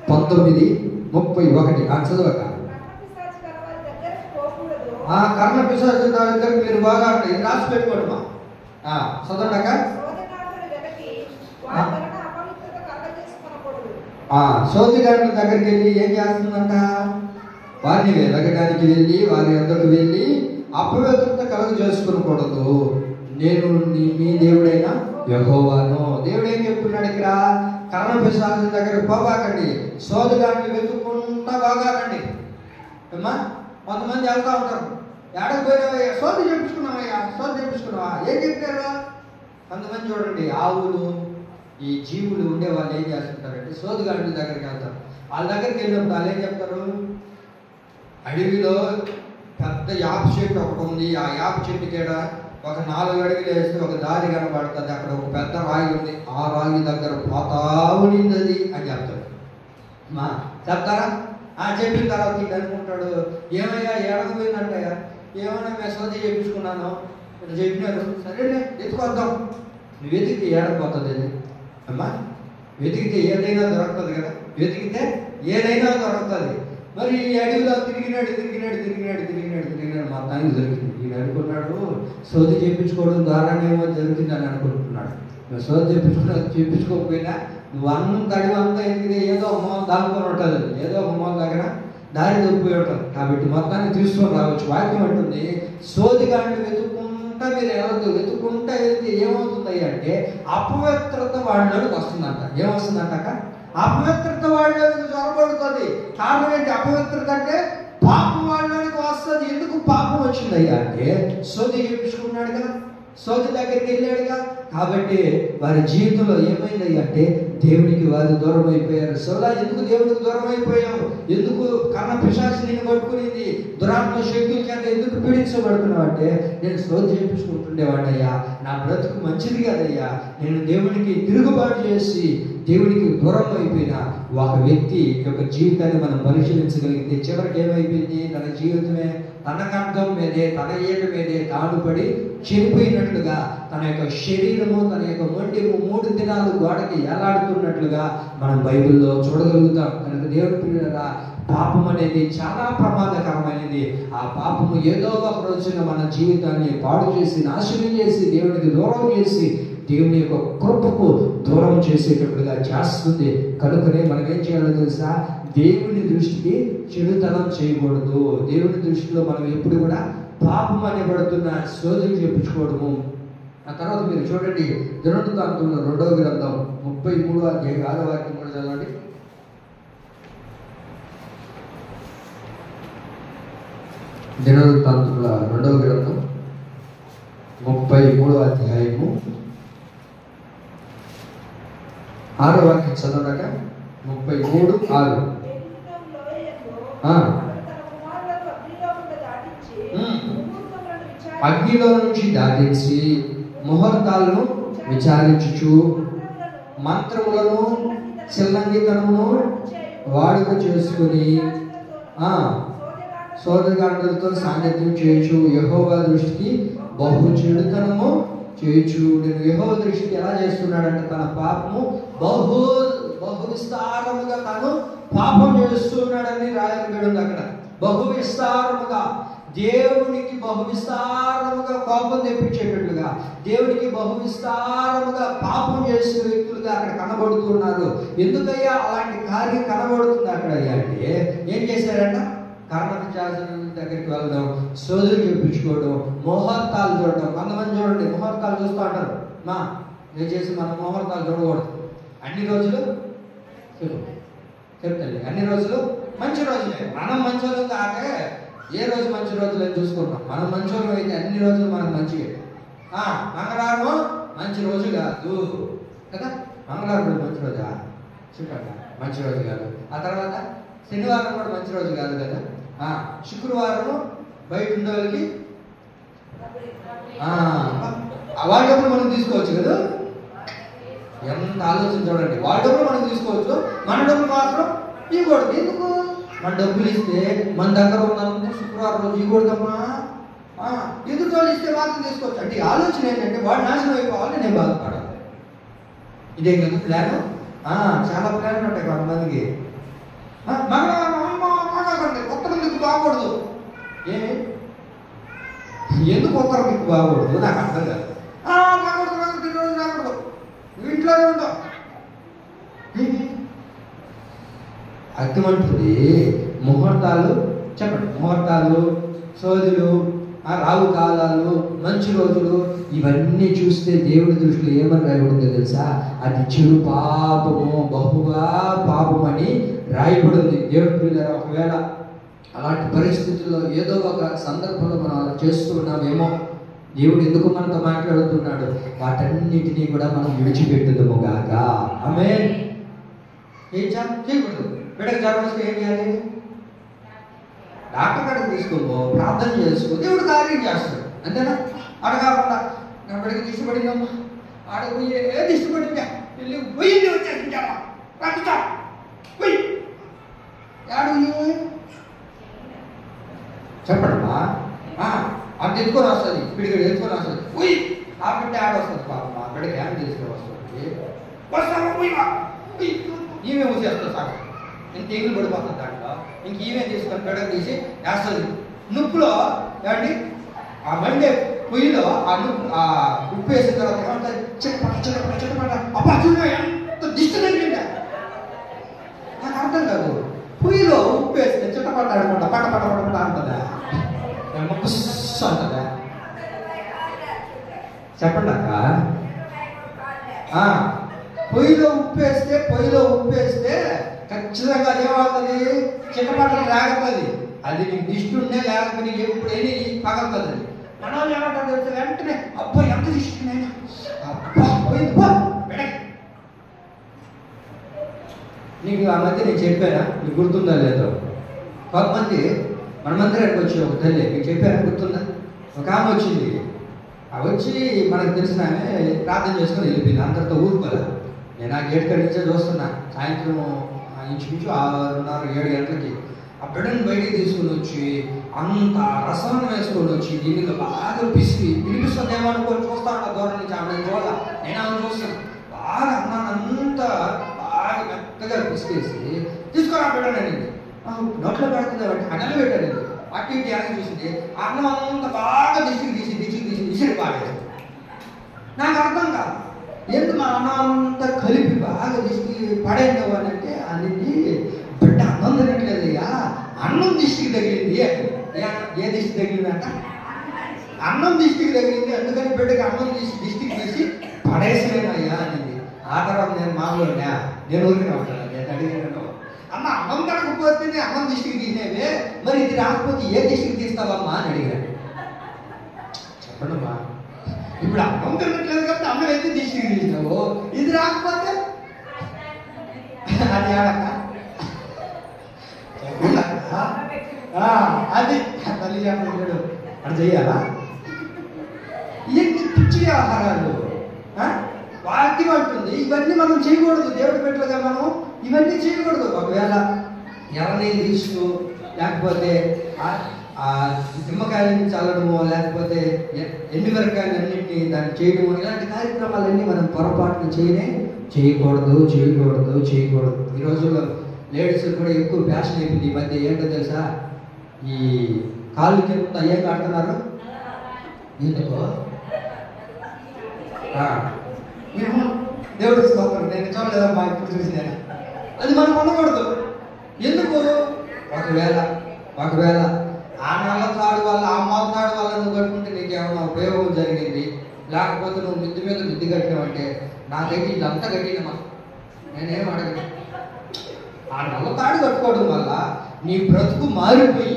19:31 చదవక. కర్ణ పిశాచు దగ్గర మీరు బాగా ఇది రాసి పెట్టుకోండి. చదవక సోదిగాడుల దగ్గరికి వెళ్ళి ఏం చేస్తుందంట, వారిని వెలగడానికి వెళ్ళి వారి వద్దకు వెళ్ళి అపవిత్రత కలుగు చేసుకునకూడదు, నేను మీ దేవుడైన యెహోవాను. దేవుడు ఏం చెప్తున్నాడు ఇక్కడ, కర్ణ పిశాచు దగ్గరికి పోవాకండి, సోదిగాడిని వెతుక్కుంటా బాగారండి. అమ్మా కొంతమంది వెళ్తా ఉంటారు, ఎక్కడికి పోయినావయ్యా, సోది చెప్పించుకున్నావయ్యా, సోది చెప్పించుకున్నావా, ఏం చెప్పారు? కొంతమంది చూడండి ఆవులు ఈ జీవులు ఉండే వాళ్ళు ఏం చేస్తుంటారంటే సోదిగాడుల దగ్గరికి వెళ్తారు. వాళ్ళ దగ్గరికి వెళ్ళినప్పుడు వాళ్ళు ఏం చెప్తారు, అడవిలో పెద్ద యాప చెట్టు ఒకటి ఉంది, ఆ యాప చెట్టు కూడా ఒక 4 అడుగులు వేస్తే ఒక దారి కనబడుతుంది, అక్కడ ఒక పెద్ద రాయి ఉంది, ఆ రాయి దగ్గర పోతా ఉన్నది అని చెప్తాడు. మా చెప్తారా? చెప్పిన తర్వాత ఇది అనుకుంటాడు, ఏమయ్యా ఏడకపోయిందంటయ్యా, ఏమన్నా మేము సోది చేయించుకున్నాను చెప్పినారు, సరేలే ఎత్తుకొద్దాం. నువ్వు వెతికితే ఏడకపోతుంది అది. అమ్మా వెతికితే ఏదైనా దొరుకుతుంది కదా, వెతికితే ఏదైనా దొరుకుతుంది. మరి ఈ అడవిలో తిరిగినాడు మొత్తానికి దొరికింది. వీడు అనుకున్నాడు సోది చేయించుకోవడం ద్వారానేమో జరుగుతుంది అని అనుకుంటున్నాడు. నువ్వు సోది చూపించుకోకపోయినా నువ్వు అంత అడిగి అంతా ఎదిగితే ఏదో ఒక మూల దాచుకొని ఉంటుంది, ఏదో ఒక మూల దగ్గర దారి తప్పిపోయి ఉంటుంది. కాబట్టి మొత్తాన్ని తీసుకొని రావచ్చు. వాక్యం అంటుంది సోదిగాడిని వెతుక్కుంటా మీరు ఎవరు వెతుక్కుంటా వెళ్తే ఏమవుతుంది అంటే అపవిత్రత వాళ్ళలోకి వస్తుందంట. ఏమొస్తుందంట? అపవిత్రత వాళ్ళలోకి చొరబడుతుంది. కారణం ఏంటి? అపవిత్రత అంటే పాపం వాళ్ళలోకి వస్తుంది. ఎందుకు పాపం వచ్చిందయ్యా అంటే సోది చేయించుకున్నాడు కదా, సోది దగ్గరికి వెళ్ళాడుగా. కాబట్టి వారి జీవితంలో ఏమైంది అంటే దేవునికి వారు దూరం అయిపోయారు. సోలా ఎందుకు దేవునికి దూరం అయిపోయావు? ఎందుకు కన్న పిశాచి నేను పట్టుకునేది దురాత్మ శక్తుల చేత ఎందుకు పీడించబడుతున్నావు అంటే నేను సోది చేయించుకుంటుండేవాడయ్యా, నా బ్రతుకు మంచిది కదయ్యా, నేను దేవునికి తిరుగుబాటు చేసి దేవునికి దూరం అయిపోయిన ఒక వ్యక్తి యొక్క జీవితాన్ని మనం పరిశీలించగలిగితే చివరికి ఏమైపోయింది? తన జీవితమే తన గర్భం మీదే తన ఏళ్ళ మీదే తాను పడి చనిపోయినట్లుగా తన యొక్క శరీరము తన యొక్క మొండెము 3 దినాలు గోడకి ఎలాడుతున్నట్లుగా మనం బైబిల్లో చూడగలుగుతాం. కనుక దేవుడి పిల్లరా, పాపం అనేది చాలా ప్రమాదకరమైనది. ఆ పాపము ఏదో ఒక రోజున మన జీవితాన్ని పాడు చేసి నాశనం చేసి దేవుడికి దూరం చేసి దేవుని యొక్క కృపకు దూరం చేసేటట్లుగా చేస్తుంది. కనుకనే మనమేం చేయాలో తెలుసా? దేవుని దృష్టికి చెడుతనం చేయకూడదు. దేవుని దృష్టిలో మనం ఎప్పుడు కూడా పాపం అనేబడుతున్న సోదరులు చెప్పించుకోవడము. ఆ తర్వాత మీరు చూడండి దినవృత్తాంతంలో 2వ గ్రంథం 33వ అధ్యాయం 6వ వాక్యం కూడా చదవండి. దినవృత్తాంతంలో 2వ గ్రంథం 33వ అధ్యాయము 6వ వాక్యం చదవక 33:6. అగ్నిలో నుంచి దాటించి ముహూర్తాలను విచారించుచు మంత్రములను చిల్లంగితనమును వాడుక చేసుకుని సోదరగాండ్రులతో సాంగత్యం చేయొచ్చు. యెహోవా దృష్టికి బహు చెడుతనము చేయొచ్చు. నేను యెహోవా దృష్టికి ఎలా చేస్తున్నాడంటే తన పాపము బహు విస్తారముగా తను పాపం చేస్తున్నాడని రాయబడింది అక్కడ. బహు విస్తారముగా దేవునికి బహు విస్తారముగా కోపం తెప్పించేటట్లుగా దేవునికి బహు విస్తారముగా పాపం చేసే వ్యక్తులుగా అక్కడ కనబడుతున్నారు. ఎందుకయ్యా అలాంటి కార్యం కనబడుతుంది అక్కడ అంటే ఏం చేశారంట? కర్ణశాస్త్రం దగ్గరికి వెళ్దాం, సోదరులు చెప్పించుకోవడం, ముహూర్తాలు చూడడం. కొంతమంది చూడండి ముహూర్తాలు చూస్తూ అంటారు, మా దయచేసి మనం ముహూర్తాలు చూడకూడదు. అన్ని రోజులు చెప్తాను, అన్ని రోజులు మంచి రోజులే. మనం మంచి రోజులు కాకే ఏ రోజు మంచి రోజులు అని చూసుకుంటాం. మనం మంచి రోజులు అయితే అన్ని రోజులు మనకు మంచిగా. మంగళవారం మంచి రోజు కాదు కదా, మంగళవారం మంచి రోజా? చూడండి మంచి రోజు కాదు. ఆ తర్వాత శనివారం కూడా మంచి రోజు కాదు కదా. శుక్రవారము బయట ఉండే వాళ్ళకి వాళ్ళ డబ్బులు మనం తీసుకోవచ్చు కదా. ఎంత ఆలోచన చూడండి. వాళ్ళ డబ్బులు మనం తీసుకోవచ్చు, మన డబ్బులు మాత్రం ఇవ్వకూడదు. ఎందుకు? మన డబ్బులు ఇస్తే మన దగ్గర ఉన్నంత శుక్రవారం రోజు ఇవ్వకూడదమ్మా. ఎదుటి వాళ్ళు ఇస్తే మాత్రం తీసుకోవచ్చు. అంటే ఆలోచన ఏంటంటే వాడు నాశనం అయిపోవాలి, నేను బాధపడాలి. ఇదే కదా ప్లాన్. చాలా ప్లాన్లు ఉంటాయి కొంతమందికి. ఒక్కరికి బాగూడదు. ఏమి ఎందుకు ఒక్కరికి బాగూడదు నాకు అర్థం కాదు. రాకూడదు ఇంట్లోనే ఉండవు. అర్థమంటుంది. ముహూర్తాలు చెప్పండి, ముహూర్తాలు, సోదులు, రావు కాలాలు, మంచి రోజులు ఇవన్నీ చూస్తే దేవుడి దృష్టిలో ఏమని రాయబడిందో తెలుసా? అది చెడు పాపము, బహుగా పాపం అని రాయబడింది. దేవుడి పిల్లలు ఒకవేళ అలాంటి పరిస్థితుల్లో ఏదో ఒక సందర్భంలో మనం అలా చేస్తూ ఉన్నామేమో, దేవుడు ఎందుకు మనతో మాట్లాడుతున్నాడు? వాటన్నిటినీ కూడా మనం విడిచిపెట్టుదాము గాక. ఆమేన్. ఏం చేయకూడదు. బిడ్డకు జ్వరం వస్తే ఏం చేయాలి? డాక్టర్ కాడికి తీసుకోబో, ప్రార్థన చేసుకో, దేవుడు కార్యం చేస్తాడు. అంతేనా? అడగాకుండా నా బిడ్డకి దిష్టి పడిందమ్మా, ఆడ పోయి ఏ దిష్టి పడిందా వెళ్ళి పోయింది వచ్చేసించామా రక్తా పోయి ఆడు చెప్పడమ్మా. అది ఎత్తుకొని వస్తుంది, పిడిగడు ఎత్తుకొని వస్తుంది, పోయి ఆ బిడ్డ ఆడ వస్తుంది. పాపం ఆ బిడ్డకి ఏం తీసుకొని వస్తుంది, వస్తావా పోయివా ఈమె ఊసేస్తుంది సార్. ఇంక తెగులు పడిపోతుంది దాంట్లో. ఇంక ఈమె తీసుకొని బిడ్డకు తీసి వేస్తుంది. నొప్పులో ఏమండి ఆ మండే పొయ్యిలో ఉప్పు వేసిన తర్వాత ఏమంటారు, చిట్టపట అబ్బా చూడ ఎంత దిష్టి తగిలిందా. నాకు అర్థం కాదు, పొయ్యిలో ఉప్పు వేస్తే చిట్టపట ఆడకుండా పట పట పట పట అంటుందా, అంటుందా? చెప్పండి అక్క. పొయ్యిలో ఉప్పు వేస్తే ఖచ్చితంగా అదేమవుతుంది, చిట్టపట్టలు రాకపోతుంది. అది నీకు దిష్టి ఉండే లేకపోతే ఎప్పుడైనా పగలుతుంది. మన వాళ్ళు ఏమంటారు వెంటనే, అబ్బా ఎంత దిష్టి నైనా, అబ్బా పోయింది నీకు. ఆ మధ్య నేను చెప్పానా, నీకు గుర్తుందా లేదో? కొంతమంది మన మందిరానికి వచ్చి ఒక తల్లి, మీకు చెప్పాను గుర్తుందా? ఒక ఆమె వచ్చింది, వచ్చి మనకు తెలిసిన ఆమె ప్రార్థన చేసుకొని వెళ్ళిపోయింది. అందరితో ఊరుకోలే. నేను ఆ గేట్ కాడి నుంచే చూస్తున్నా. సాయంత్రం ఇంచుమించు 6:30-7 గంటలకి ఆ బిడ్డను బయటికి తీసుకుని వచ్చి అంత రసాన్ని వేసుకొని వచ్చి దీనికి బాగా పిసికి పిలిపిస్తుందేమో అనుకొని చూస్తా ఉన్నా దూరం నుంచి. ఆమె చూడ నేను ఆమె చూస్తాను, బాగా అన్నానంతా బాగా మెత్తగా పిసికేసి తీసుకొని ఆ బిడ్డనండి నోట్లో పెడుతుంది. అన్నలు పెట్టాడు, అటు ఇటు అని చూసింది. అన్నం అంతా బాగా దిష్టికి పాడేది. నాకు అర్థం కాదు, ఎందుకు మా అన్నం అంతా కలిపి బాగా దిష్టి పడేయవు అని అంటే, అనేది బిడ్డ అన్నం తినట్లేదయ్యా, అన్నం దిష్టికి తగిలింది. ఏ దిష్టి తగిలిందంట? అన్నం దిష్టికి తగిలింది, అందుకని బిడ్డకి అన్నం దిష్టికి తీసి పడేసేనయ్యా అనేది. ఆ తర్వాత నేను మామూలుగా నేను ఊరికినా ఉంటాను, నేను అడిగాను, అమ్మ అన్నం తడకపోతేనే అన్నం దిష్టికి తీసేవే, మరి ఇది రాకపోతే ఏ దిష్టికి తీస్తావమ్మా అని అడిగాను. చెప్పండమ్మా, ఇప్పుడు అన్నం తినట్లేదు కాబట్టి అన్నం అయితే దిష్టికి తీసినావు, ఇది రాకపోతే అది ఆడక అది తల్లి చెప్పాడు అది చెయ్యాలా? ఇవన్నీ పిచ్చి ఆహారాలు వాక్యం అంటుంది. ఇవన్నీ మనం చేయకూడదు, దేవుడి పెట్టలుగా మనం ఇవన్నీ చేయకూడదు. ఒకవేళ ఎవరిని తీసుకో, లేకపోతే నిమ్మకాయలని చల్లడమో, లేకపోతే ఎండుమిరకాయలన్నింటినీ దాన్ని చేయడము, ఇలాంటి కార్యక్రమాలన్నీ మనం పొరపాటున చేయకూడదు. ఈ రోజుల్లో లేడీస్ కూడా ఎక్కువ ఫ్యాషన్ అయిపోయింది ఈ మధ్య. ఏంటో తెలుసా, ఈ కాళ్ళు కింద ఏం కడుతున్నారు, ఎందుకో దేవుడు స్తోత్రం, నేను చూడలేదమ్మా ఇప్పుడు చూసినాను. అది మనం ఉండకూడదు. ఎందుకు? ఒకవేళ ఆ నల్ల తాడు వల్ల, ఆ మోతాడు వల్ల నువ్వు కట్టుకుంటే నీకు ఏమైనా ఉపయోగం జరిగింది, లేకపోతే నువ్వు మిద్ది మీద మిద్ది కట్టినావంటే నాకైతే ఇదంతా కట్టినమ్మా, నేనేం అడగను. ఆ నల్ల తాడు కట్టుకోవడం వల్ల నీ బ్రతుకు మారిపోయి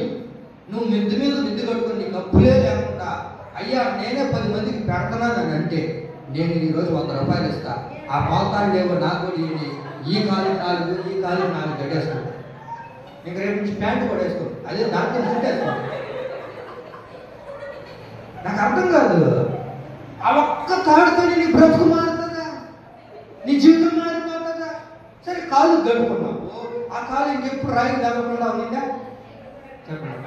నువ్వు మిద్ది మీద మిద్ది కట్టుకుని నీ కప్పులే లేకుండా, అయ్యా నేనే 10 మందికి పెడుతున్నాను అంటే నేను ఈరోజు 100 రూపాయలు ఇస్తా, ఆ మోతాడు లేవో నాకు ఈ కాలు 4 ఈ కాలు 4 గట్టేస్తాను, ఇంకా రేపు నుంచి ప్యాంటు కూడా వేసుకో, అదే దాంట్లో చుట్టేసుకో. నాకు అర్థం కాదు, ఆ ఒక్క తాడుతోనే నీ బ్రతుకు మారుతుందా, నీ జీవితం మారిపోతుందా? సరే కాలు గడుపుకున్నావు, ఆ కాలు ఇంకెప్పుడు రాయి తగ్గకుండా ఉందా? చెప్పండి,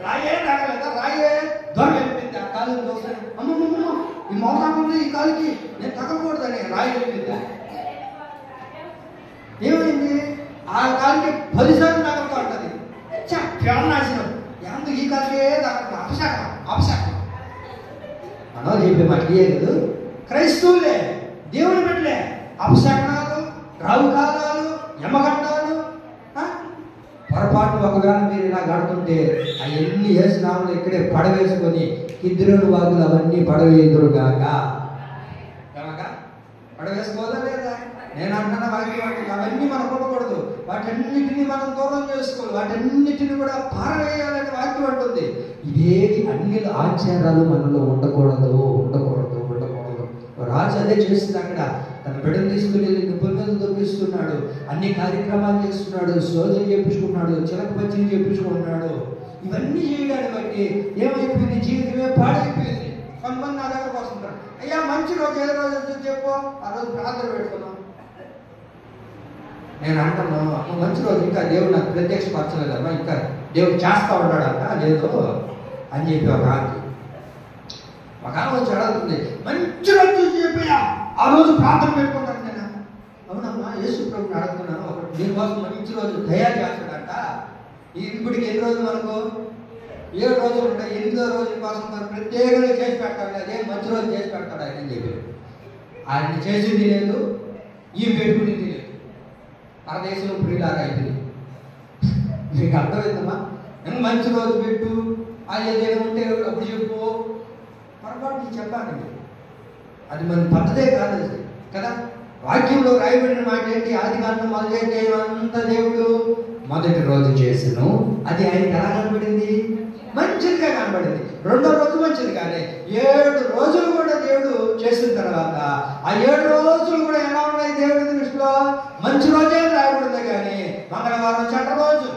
రాయే తగలేదా? రాయే దొర వెళ్ళిపోయింది. ఆ కాలు చూస్తాను, అమ్మమ్మ ఈ మోకాలు ఉంది ఈ కాలుకి, నేను తగ్గకూడదని రాయి వెళ్ళిపోయిందా? ఏమైంది? ఆ కాలికి 10 సార్లు తగలుతూ ఉంటుంది. నాశనం ఎందుకు ఈ కాలికే తగ్గ అపశాఖం మనం చెప్పే మాట లేదు. క్రైస్తవులే, దేవుని పెట్టలే, అపశాఖనాలు, రావు కాలాలు, యమగండాలు. పొరపాటు ఒకవేళ మీరు ఇలా గడుతుంటే అవన్నీ వేసినాములు ఇక్కడే పడవేసుకొని కిద్రోలు వాగులు అవన్నీ పడవేదురుగాక. పడవేసుకోదా లేదా? నేను అంటున్న వాక్యం అవన్నీ మనం ఉండకూడదు, వాటన్నిటిని మనం దూరం చేసుకోవాలి, వాటన్నిటిని కూడా పారవేయాలని వాక్యం అంటుంది. ఇవేవి అన్ని ఆచారాలు మనలో ఉండకూడదు. రాజు అదే చేస్తుంది. అక్కడ తన బిడ్డను తీసుకుని నిపుణులు దొప్పిస్తున్నాడు, అన్ని కార్యక్రమాలు చేస్తున్నాడు, సోదరు చెప్పించుకున్నాడు, చిలక పచ్చిని చెప్పించుకుంటున్నాడు. ఇవన్నీ చేయడాన్ని బట్టి ఏమైపోయింది? జీవితమే పాడైపోయింది. కొంతమంది నా దగ్గరకు వస్తుంటారు, అయ్యా మంచి రోజు ఏ రోజు వస్తుంది చెప్పు, ఆ రోజు ప్రార్థన పెట్టుకున్నాం. నేను అంటాను, మంచి రోజు ఇంకా దేవుడు నాకు ప్రత్యక్షపరచలేదమ్మా, ఇంకా దేవుడు చేస్తా ఉంటాడట అదేదో అని చెప్పి ఒక ఆమె వచ్చి అడుగుతుంది, మంచి రోజు చూసి చెప్పియా ఆ రోజు ప్రార్థన పెట్టుకుంటాను. నేను అవునమ్మా యేసు ప్రభుని అడుగుతున్నాను, ఒకటి దీనికోసం మంచి రోజు తయారు చేస్తాడంట. ఇప్పటికి ఎన్ని రోజులు మనకు 7 రోజులు ఉంటాయి, 8వ రోజు కోసం మనం ప్రత్యేకంగా చేసి పెడతాడు. అదే మంచి రోజు చేసి పెడతాడు ఆయన అని చెప్పి ఆయన చేసింది లేదు, ఈ పెట్టుకునేది లేదు. పరదేశంలో పురిలాగా అయిపోయింది. మీకు అర్థమవుతుందమ్మా? మంచి రోజు పెట్టు, అది ఏదైనా ఉంటే అప్పుడు చెప్పు, పొరపాటు చెప్పాలండి. అది మన పద్ధతే కాదు అది కదా. వాక్యంలో రాయబడిన మాట ఏంటి? ఆదికాండం మొదలైతే అంత దేవుడు మొదటి రోజు చేసెను, అది ఆయనకి ఎలా కనబడింది? మంచిదిగా కనబడింది. 2వ రోజు మంచిది కానీ 7 రోజులు కూడా దేవుడు చేసిన తర్వాత ఆ 7 రోజులు కూడా ఎలా ఉన్నాయి దేవుడి దృష్టిలో? మంచి రోజే రాయబడింది. కానీ మంగళవారం చెడ్డ రోజు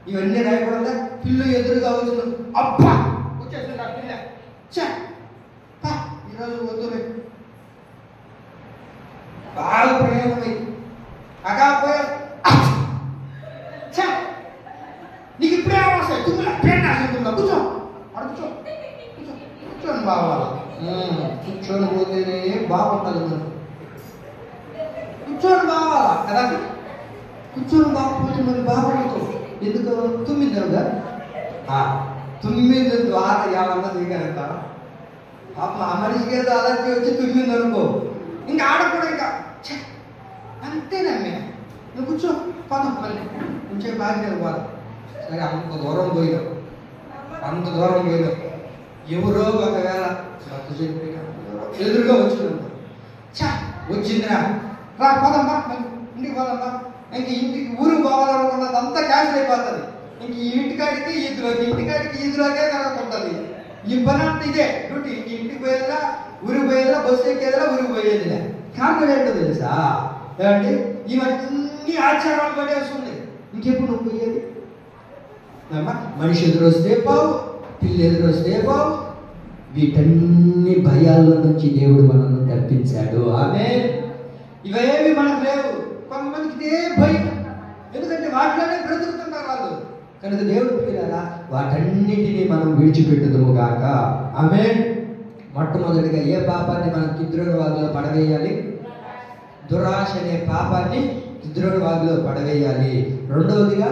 ఇవన్నీ రాయబడిందా? పిల్లు ఎదురుగా వచ్చిన అబ్బా వచ్చేసింది ఆ పిల్ల, ఈరోజు వద్దులే, బాగా ప్రయోగమై అకాపోయా నీకు ఇప్పుడే అవసరం తుమ్ములా పేరు నాశనం కూర్చో అడుగుచో కూర్చోని బావాల కూర్చొని పోతేనే బాగుంటుంది. మనం కూర్చొని బావాలా కదా, కూర్చొని బాగపోతే మరి బాగుండదు. ఎందుకు? తుమ్మిందరుగా 9 ద్వారా ఏమన్నా దిగారంట. ఆ మనిషికి ఏదో అలర్జీ వచ్చి తుమ్మింది అనుకో, ఇంకా ఆడకూడదు. ఇంకా అంతేనమ్మే, నువ్వు కూర్చో పదం మళ్ళీ కొంచెం బాగా పోదాం. సరే అంత దూరం పోయినాం, ఎవరో ఒకవేళ ఎదురుగా వచ్చిందంట. వచ్చిందిరా, రా పోదమ్మా, ఇంటికి పోదమ్మా. ఇంక ఇంటికి ఊరికి పోవాలనుకున్నదంతా క్యాన్సిల్ అయిపోతుంది. ఇంక ఇంటికాడికి ఈదులోకే కనుకుంటుంది. ఈ పని అంతా ఇదే డ్యూటీ. ఇంటికి పోయేదిలా, ఊరికి పోయేదిలా, బస్సు ఎక్కేదిలా, ఊరికి పోయేదిలే. కారణం ఏంటో తెలుసా? ఏమండి, ఇవన్నీ ఆచారాలు పడేస్తుంది. ఇంకెప్పుడు నువ్వు పోయేది? మనిషి ఎదురొస్తే బావు, పిల్లి ఎదురొస్తే బావు. వీటన్ని భయాల్లో నుంచి దేవుడు మనల్ని తప్పించాడు. ఆమేన్. ఇవేవి మనకు లేవు. కొంతమందికి ఇదే భయం, ఎందుకంటే వాటిలోనే బ్రతుకుతున్నారు వాళ్ళు. కనుక దేవుడు పిల్లలా వాటన్నిటినీ మనం విడిచిపెట్టుదుము గాక. ఆమేన్. మొట్టమొదటిగా ఏ పాపాన్ని మనం కిద్రోను వాగులో పడవేయాలి? దురాశ అనే పాపాన్ని కిద్రోను వాగులో పడవేయాలి. రెండవదిగా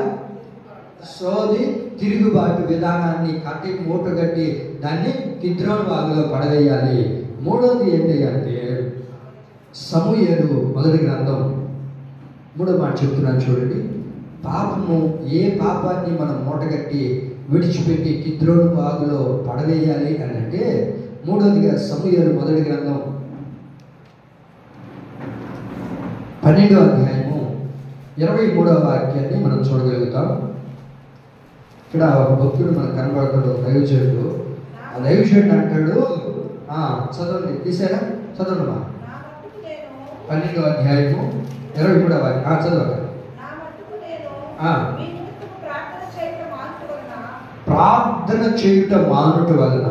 సోది తిరుగుబాటు విధానాన్ని కట్టి మూటగట్టి దాన్ని కిద్రోను వాగులో పడవేయాలి. మూడవది ఏంటి అంటే సమూయేలు మొదటి గ్రంథం 3వ మాట చెప్తున్నాను చూడండి. పాపము, ఏ పాపాన్ని మనం మూటగట్టి విడిచిపెట్టి కిద్రోను వాగులో పడవేయాలి అని అంటే మూడవదిగా సమూయేలు మొదటి గ్రంథం 12వ అధ్యాయము 23వ వాక్యాన్ని మనం చూడగలుగుతాం. ఇక్కడ ఒక భక్తుడు మనకు కనబడతాడు, దైవజనుడు. ఆ దైవజనుడు అంటాడు, చదవండి, తీసారా? చదవండి. 12వ అధ్యాయము 23వ వాక్యం చదవండి. ప్రార్థన చేయుట మానుట వలన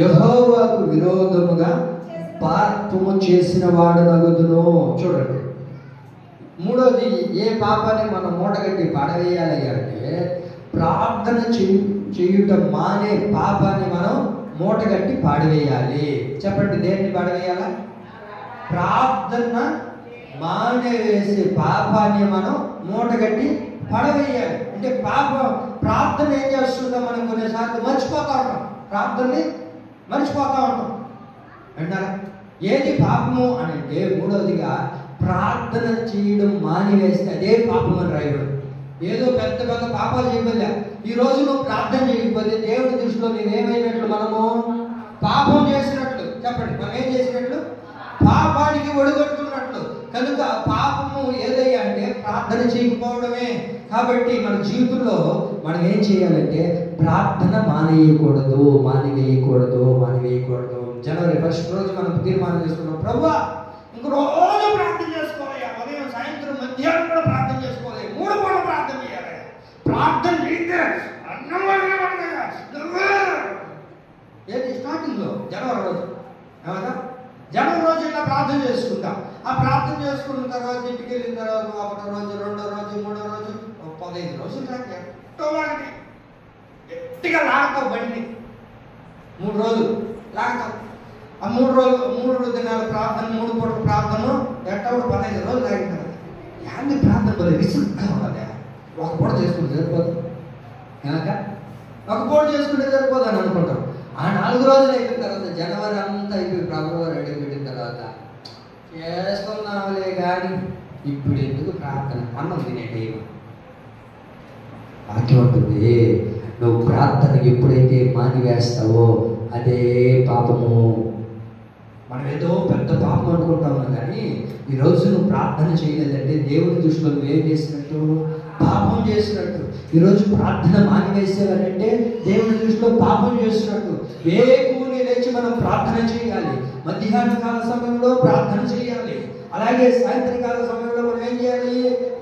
యెహోవాకు విరోధముగా పాపము చేసిన వాడు నగుదును. చూడండి, మూడోది ఏ పాపాన్ని మనం మూటగట్టి పడవేయాలి అంటే ప్రార్థన చేయుట మానే పాపాన్ని మనం మూటగట్టి పాడవేయాలి. చెప్పండి, దేన్ని పాడవేయాలా? ప్రార్థన మానేవేసే పాపాన్ని మనం మూటగట్టి పడవేయాలి. అంటే ప్రార్థన ఏం చేస్తుందో మనం కొన్నిసార్లు మర్చిపోతా ఉంటాం, ప్రార్థనని మర్చిపోతా ఉంటాం. అంటారా? ఏది పాపము అని అంటే మూడవదిగా ప్రార్థన చేయడం మానివేస్తే అదే పాపం అని రాయడం. ఏదో పెద్ద పెద్ద పాపాలు చేయబోలే. ఈ రోజు నువ్వు ప్రార్థన చేయకపోతే దేవుడి దృష్టిలో నేనేమైనట్లు? మనము పాపం చేసినట్లు. చెప్పండి, మనం ఏం చేసినట్లు? పాపానికి ఒడిగొట్టుకున్నట్లు. కనుక పాపము ఏదయ్యా అంటే ప్రార్థన చేయకపోవడమే. కాబట్టి మన జీవితంలో మనం ఏం చేయాలంటే ప్రార్థన మానేయకూడదు. జనవరి 1 రోజు మనం తీర్మానం చేసుకున్నాం, ప్రభువా ఇంక రోజు ప్రార్థన చేసుకోవాలి, ఉదయం సాయంత్రం మధ్యాహ్నం కూడా ప్రార్థన చేసుకోవాలి, 3 పూట ప్రార్థన చేయాలి. ప్రార్థన చేస్తే ఏది స్టార్టింగ్లో జనవరి రోజు ఏమన్నా జనవరి రోజు ఇలా ప్రార్థన చేసుకుంటాం. ఆ ప్రార్థన చేసుకున్న తర్వాత ఇంటికి వెళ్ళిన తర్వాత 1వ రోజు, 2వ రోజు, 3వ రోజు, 15 రోజులు దాకా ఎంతో వాడికి గట్టిగా లాగతాం బండిని. 3 రోజులు లాగతాం. ఆ 3 దినాల ప్రార్థన, 3 పూట ప్రార్థన ఎట్టా 15 రోజులు లాగినారు. యాంది ప్రార్థన పోలే విసుగ్గా ఉన్నదా? ఒక పూట చేసుకుంటే సరిపోదు కనుక ఒక పూట చేసుకుంటే సరిపోదని అనుకుంటాం. ఆ 4 రోజులు అయిపోయిన తర్వాత జనవరి అంతా అయిపోయి ఫిబ్రవరి అడుగుపెట్టిన తర్వాత చేసుకున్నాంలే కానీ ఇప్పుడు ఎందుకు ప్రార్థన అన్నం తినే టైం. వాక్యం ఉంటుంది, నువ్వు ప్రార్థన ఎప్పుడైతే మానివేస్తావో అదే పాపము. మనం ఏదో పెద్ద పాపం అనుకుంటాము కానీ ఈరోజు నువ్వు ప్రార్థన చేయలేదంటే దేవుని దృష్టిలో నువ్వు ఏం చేసినట్టు? పాపం చేసినట్టు. ఈరోజు ప్రార్థన మానివేసేవారంటే దేవుని దృష్టిలో పాపం చేసినట్టు. వేకువని లేచి మనం ప్రార్థన చేయాలి. మధ్యాహ్న కాల సమయంలో ప్రార్థన చేయాలి. అలాగే సాయంత్రకాల సమయంలో మనం ఏం చేయాలి?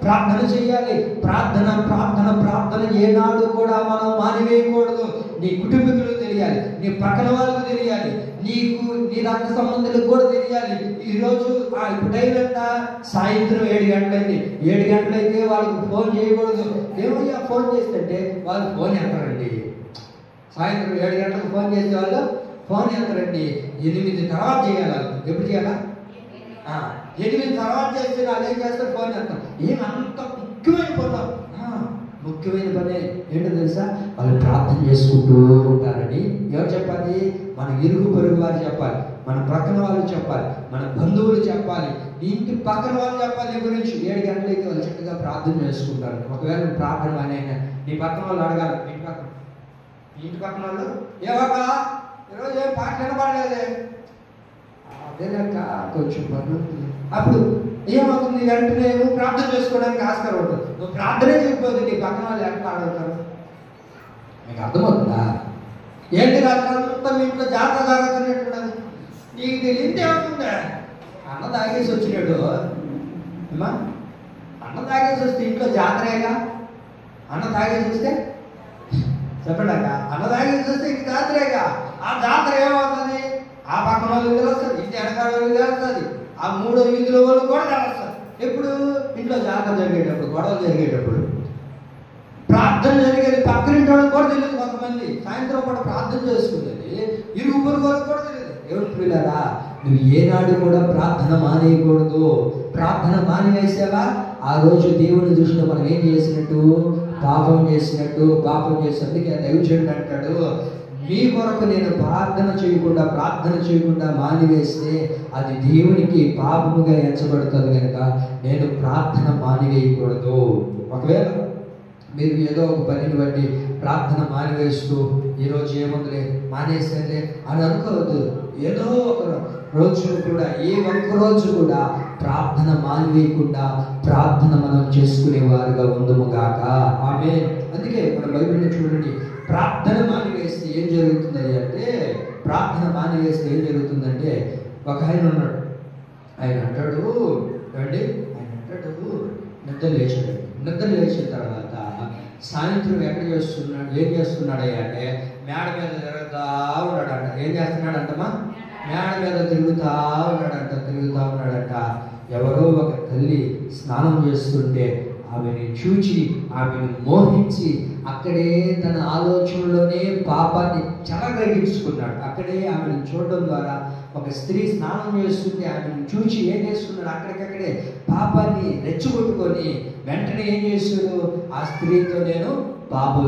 ప్రార్థన చేయాలి. ప్రార్థన ప్రార్థన ప్రార్థన ఏనాడు కూడా మనం మానివేయకూడదు. నీ కుటుంబీకులకు తెలియాలి, నీ పక్కన వాళ్ళకు తెలియాలి, నీకు నీ రక్త సంబంధులకు కూడా తెలియాలి. ఈరోజు ఇప్పుడు టైం ఎంత? సాయంత్రం 7 గంటలైంది. 7 గంటలైతే వాళ్ళకి ఫోన్ చేయకూడదు. ఏమయ్యా ఫోన్ చేస్తుంటే వాళ్ళు ఫోన్ ఎత్తరండి. సాయంత్రం 7 గంటలకు ఫోన్ చేసే వాళ్ళు ఫోన్ ఎత్తరండి. 8 తర్వాత చేయాలి. ఎప్పుడు చేయాలా? 8 తర్వాత చేస్తే వాళ్ళు ఏం చేస్తారు? ఫోన్ చేస్తాం. ఏమంత ముఖ్యమైన పనులు, ముఖ్యమైన పని ఏంటో తెలుసా? వాళ్ళు ప్రార్థన చేసుకుంటూ ఉంటారని ఎవరు చెప్పాలి? మన ఇరుగు పొరుగు వారు చెప్పాలి, మన ప్రక్కన వాళ్ళు చెప్పాలి, మన బంధువులు చెప్పాలి, ఇంటి పక్కన వాళ్ళు చెప్పాలి. నీ గురించి 7 గంటలకి వాళ్ళు చక్కగా ప్రార్థన చేసుకుంటారు. ఒకవేళ నువ్వు ప్రార్థన అయినా నీ పక్కన వాళ్ళు అడగాలి, ఇంటి పక్కన వాళ్ళు ఏవగా ఈరోజు ఏం పాట వినపడలేదే, అదేలేక కొంచెం పని. అప్పుడు ఏమవుతుంది? వెంటనే నువ్వు ప్రార్థన చేసుకోవడానికి ఆస్కారం ఉంటుంది. నువ్వు ప్రార్థనే చేయకపోతే నీ పక్కన వాళ్ళు ఎట్లా అడుగుతారు? మీకు అర్థమవుతుందా? ఏంటి రాత్రంతా మీ ఇంట్లో జాగ్రత్త జరుగుతున్నట్టు నీకు తెలియదు ఏమవుతుందా? అన్న తాగేసి వచ్చినాడు అమ్మా, అన్న తాగేసి వస్తే ఇంట్లో జాతరేగా. అన్న తాగేసి వస్తే చెప్పండి అక్క, అన్న తాగేసి వస్తే ఇంక జాతరేగా. ఆ జాతర ఏమవుతుంది? ఆ పక్కన వాళ్ళు తెలుస్తుంది, ఇంటి వెనకాల వాళ్ళు తెలుస్తుంది, ఆ 3వ వీధిలో వాళ్ళు కూడా తెలుస్తుంది. ఎప్పుడు? ఇంట్లో జాతర జరిగేటప్పుడు, గొడవలు జరిగేటప్పుడు. ప్రార్థన జరిగేది పక్కనింటి వాళ్ళకి కూడా తెలియదు. కొంతమంది సాయంత్రం కూడా ప్రార్థన చేసుకునేది ఇరుగు పొరుగు వాళ్ళకి కూడా తెలియదు. ఎవరు పిల్లరా, నువ్వు ఏనాడు కూడా ప్రార్థన మానేయకూడదు. ప్రార్థన మానివేసావా ఆ రోజు దేవుని దృష్టిలో మనం ఏం చేసినట్టు? పాపం చేసినట్టు. పాపం చేసినందుకే దైవజనుడు అంటాడు, మీ కొరకు నేను ప్రార్థన చేయకుండా మానివేస్తే అది దేవునికి పాపముగా ఎంచబడుతుంది కనుక నేను ప్రార్థన మానివేయకూడదు. ఒకవేళ మీరు ఏదో ఒక పనిని బట్టి ప్రార్థన మానివేస్తూ ఈరోజు ఏముందిలే మానేసేదే అని అనుకోవద్దు. ఏదో ఒక రోజు కూడా, ఏ ఒక్క రోజు కూడా ప్రార్థన మానివేయకుండా ప్రార్థన మనం చేసుకునేవారుగా ఉందుముగాక. ఆమె అందుకే మన బైబిల్ని చూడండి, ప్రార్థన మానివేస్తే ఏం జరుగుతుంది అంటే, ప్రార్థన మానివేస్తే ఏం జరుగుతుందంటే, ఒక ఆయన ఉన్నాడు, ఆయన అంటాడు నిద్ర లేచాడు. నిద్ర లేచిన తర్వాత సాయంత్రం ఎక్కడ చేస్తున్నాడు? ఏం చేస్తున్నాడు అంటే మేడ మీద తిరుగుతా ఉన్నాడంట. ఏం చేస్తున్నాడంటమ్మా? మేడ మీద తిరుగుతా ఉన్నాడంట. ఎవరో ఒక తల్లి స్నానం చేస్తుంటే ఆమెని చూచి ఆమెను మోహించి అక్కడే తన ఆలోచనలోనే పాపాన్ని చెలగ్రహించుకున్నాడు. అక్కడే ఆమెను చూడడం ద్వారా ఒక స్త్రీ స్నానం చేస్తుంటే ఆమెను చూచి ఏం చేస్తున్నాడు? అక్కడికక్కడే పాపాన్ని రెచ్చగొట్టుకొని వెంటనే ఏం చేస్తాడు? ఆ స్త్రీతో నేను పాపం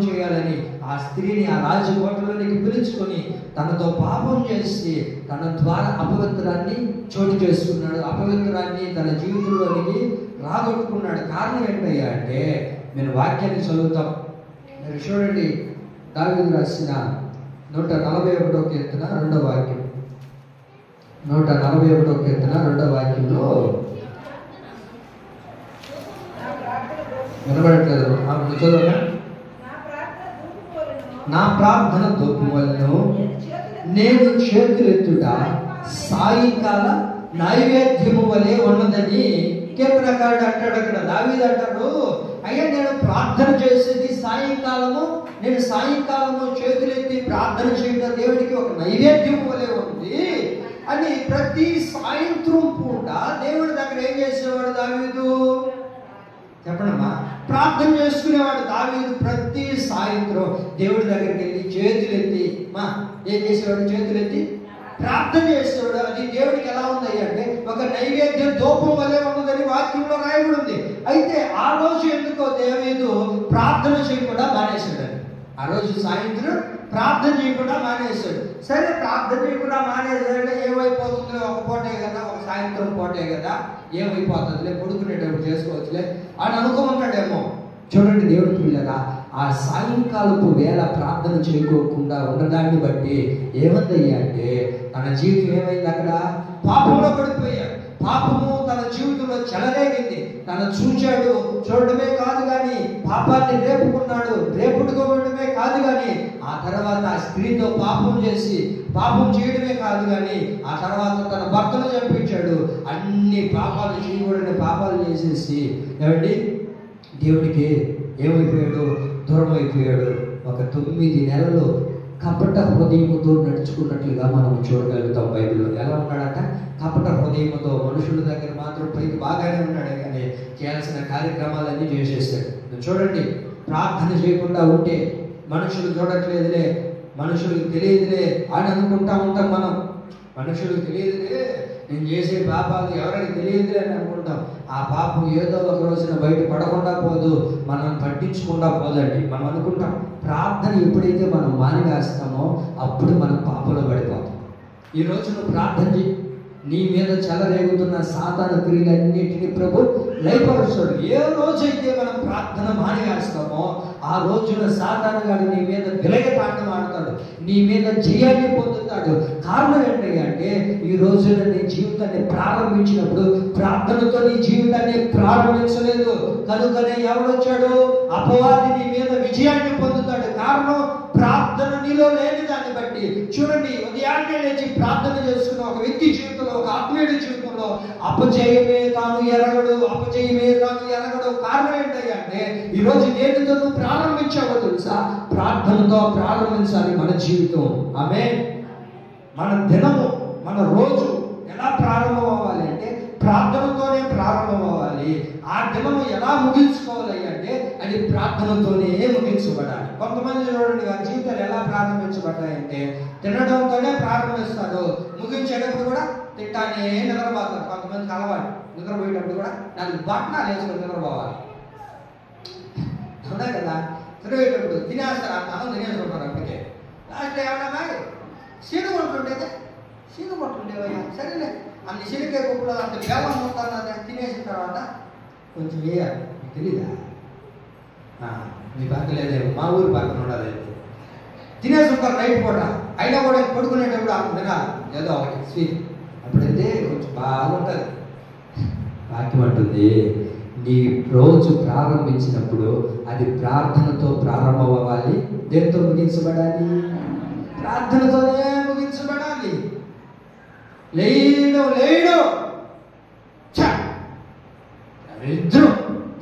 చేయాలి, ఆ స్త్రీని ఆ రాజకోటలోనికి పిలుచుకొని తనతో పాపం చేసి తన ద్వారా అపవిత్రాన్ని చోటు చేసుకున్నాడు. అపవిత్రాన్ని తన జీవితంలోనికి రాగొట్టుకున్నాడు. కారణం ఏంటయ్యా అంటే, నేను వాక్యాన్ని చదువుతాం. మీరు చూడండి, దావీదు రాసిన 141వ కీర్తన 2వ వాక్యం. 141వ కీర్తన 2వ వాక్యంలో వినబడట్లేదు. చదువుగా, నా ప్రార్థన దొప్పులను నేను చేతులెత్తుట సాయంకాల నైవేద్యము వలె ఉన్నదని కీర్తనకారుడు అంటాడు. అక్కడ దావీదు అంటాడు, అయ్యా నేను ప్రార్థన చేసేది నేను సాయంకాలము చేతులెత్తి ప్రార్థన చేయడం దేవుడికి ఒక నైవేద్యం వలె ఉంది అని ప్రతి సాయంత్రం పూట దేవుడి దగ్గర ఏం చేసేవాడు దావీదు? చెప్పండమ్మా. ప్రార్థన చేసుకునేవాడు దావీదు. ప్రతి సాయంత్రం దేవుడి దగ్గరికి వెళ్ళి చేతులెత్తి ఏం చేసేవాడు? చేతులెత్తి ప్రార్థన చేసేవాడు. అది దేవుడికి ఎలా ఉంది అంటే ఒక నైవేద్యం దూపం వలె ఉన్నదని వాక్యంలో రాయబడి ఉంది. అయితే ఆ రోజు ఎందుకో దావీదు ప్రార్థన చేయకుండా మానేశాడు. ఆ రోజు సాయంత్రం ప్రార్థన చేయకుండా మానేశాడు. సరే, ప్రార్థన చేయకుండా మానేశాడంటే ఏమైపోతుందో, ఒక పూటే కదా, ఒక సాయంత్రం పూటే కదా, ఏమైపోతుందిలే, పడుకునేటప్పుడు చేసుకోవచ్చులే అని అనుకుంటాడేమో. చూడండి దేవుడి పిల్లగా, ఆ సాయంకాలపు వేళ ప్రార్థన చేయకోకుండా ఉండడాన్ని బట్టి ఏమందయ్యా అంటే తన జీవితం ఏమైంది, అక్కడ పాపంలో పడిపోయాడు. పాపము తన జీవితంలో చెలరేగింది. తను చూడడమే కాదు కానీ పాపాన్ని రేపుడుకోవడమే కాదు కానీ ఆ తర్వాత ఆ స్త్రీతో పాపం చేయడమే కాదు కానీ ఆ తర్వాత తన భర్తను చంపించాడు. అన్ని పాపాలు చేయకూడని పాపాలు చేసేసి ఏమండి దేవుడికి ఏమైపోయాడు, దూరం అయిపోయాడు. ఒక 9 నెలలు కపట హృదయముతో నడుచుకున్నట్లుగా మనం చూడగలుగుతాం బైబిల్లో. ఎలా ఉన్నాడట? కపట హృదయముతో. మనుషుల దగ్గర మాత్రం పైకి బాగానే ఉన్నాడే కానీ చేయాల్సిన కార్యక్రమాలన్నీ చేసేసాడు. చూడండి, ప్రార్థన చేయకుండా ఉంటే మనుషులు చూడట్లేదులే, మనుషులకు తెలియదులే అని అనుకుంటా ఉంటాం మనం. మనుషులకు తెలియదులే, నేను చేసే పాపాలు ఎవరికి తెలియదులే అని అనుకుంటాం. ఆ పాపం ఏదో ఒక రోజున బయట పడకుండా పోదు, మనం పట్టించకుండా పోదండి. మనం అనుకుంటాం ప్రార్థన ఎప్పుడైతే మనం మానివేస్తామో అప్పుడు మనం పాపంలో పడిపోతాం. ఈరోజు నువ్వు ప్రార్థన చేయి, నీ మీద చెలరేగుతున్న సాతాను క్రియలన్నిటినీ ప్రభు లయపరుస్తాడు. ఏ రోజైతే మనం ప్రార్థన మానివేస్తామో ఆ రోజున సాతాను గారు నీ మీద విలయతాండం ఆడతాడు, నీ మీద జయాన్ని పొందుతాడు. కారణం ఏంటంటే ఈ రోజున నీ జీవితాన్ని ప్రారంభించినప్పుడు ప్రార్థనతో నీ జీవితాన్ని ప్రారంభించలేదు కనుకనే ఎవడొచ్చాడు, అపవాది నీ మీద విజయాన్ని పొందుతాడు. కారణం ప్రార్థన నీలో లేని దాన్ని బట్టి. చూడండి, ఉదయాన్నే లేచి ప్రార్థన చేసుకున్న ఒక వ్యక్తి జీవితంలో, ఒక ఆత్మీయుడి జీవితంలో అపజయమే తాను ఎరగడు. కారణం ఏంటంటే ఈరోజు దేనితో నువ్వు ప్రారంభించావో తెలుసా? ప్రార్థనతో ప్రారంభించాలి మన జీవితం. ఆమేన్. మన దినము, మన రోజు ఎలా ప్రారంభం అవ్వాలి అంటే ప్రార్థనతోనే ప్రారంభం అవ్వాలి. ఆ దినము ఎలా ముగించుకోవాలి అంటే అది ప్రార్థనతోనే ముగించబడాలి. కొంతమంది చూడండి, వారి జీవితాలు ఎలా ప్రారంభించబడ్డాయంటే తినడంతోనే ప్రారంభిస్తారు, ముగించేటప్పుడు కూడా తింటానే నిద్రపోతారు. కొంతమందికి అలవాటు, నిద్రపోయేటప్పుడు కూడా 4 బట్టలు వేసుకొని నిద్రపోవాలి. అవునా కదా? తినేటప్పుడు తినేస్తారు, అన్నం తినేసుకుంటారు. అప్పటికే లాస్ట్ ఏమన్నా సీను కొట్టుండేవయ్యా, సరేలే అన్ని శనికాయ కుప్పలు అంత వేలం ఉంటాను తినేసిన తర్వాత కొంచెం వేయాలి. తెలీదా? మీ పక్క లేదేమో, మా ఊరి పక్కన ఉండాలి. తినేసుకుంటారు నైట్ పూట, అయినా కూడా పడుకునేటప్పుడు అంత తినాలి ఏదో ఒకటి స్వీట్. అప్పుడైతే కొంచెం బాగుంటుంది. వాక్యం అంటుంది, నీ రోజు ప్రారంభించినప్పుడు అది ప్రార్థనతో ప్రారంభం అవ్వాలి. దేంతో ముగించబడాలి? ప్రార్థనతోనే ముగించబడాలి. లేడు ఇద్దరు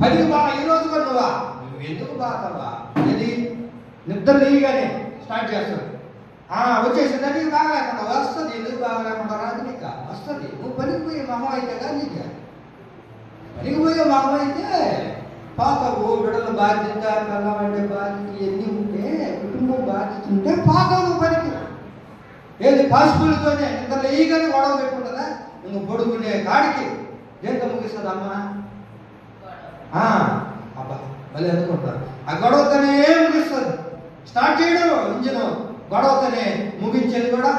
10 బాగా ఈరోజు కొన్నావా, నువ్వు ఎందుకు బాగా ఇది నిద్ర లేయగానే స్టార్ట్ చేస్తాడు. వచ్చేసింది నీకు బాగా లేకుండా వస్తుంది. ఎందుకు బాగా లేకుండా రాదు, నీకు వస్తుంది. నువ్వు పనికి పోయే మొహం అయితే కానీ నీకు పనికి పోయే మొహం అయితే పాతవు. బిడ్డల బాధ్యత, కళ్ళం అంటే బాధ్యత ఇవన్నీ ఉంటే, కుటుంబం బాధ్యత ఉంటే పాతవు నువ్వు పనికి. ఏది పాసిబుల్తోనే నిద్ర లేయగానే గొడవ పెట్టుకుంటుందా? నువ్వు పడుకునే కాడికి దేంతో ముగిస్తుంది అమ్మా? అబ్బా మళ్ళీ అనుకుంటారు. ఆ గొడవతోనే ముగిస్తుంది. స్టార్ట్ చేయడం ఇంజిన్ గొడవతోనే, ముగించేది కూడా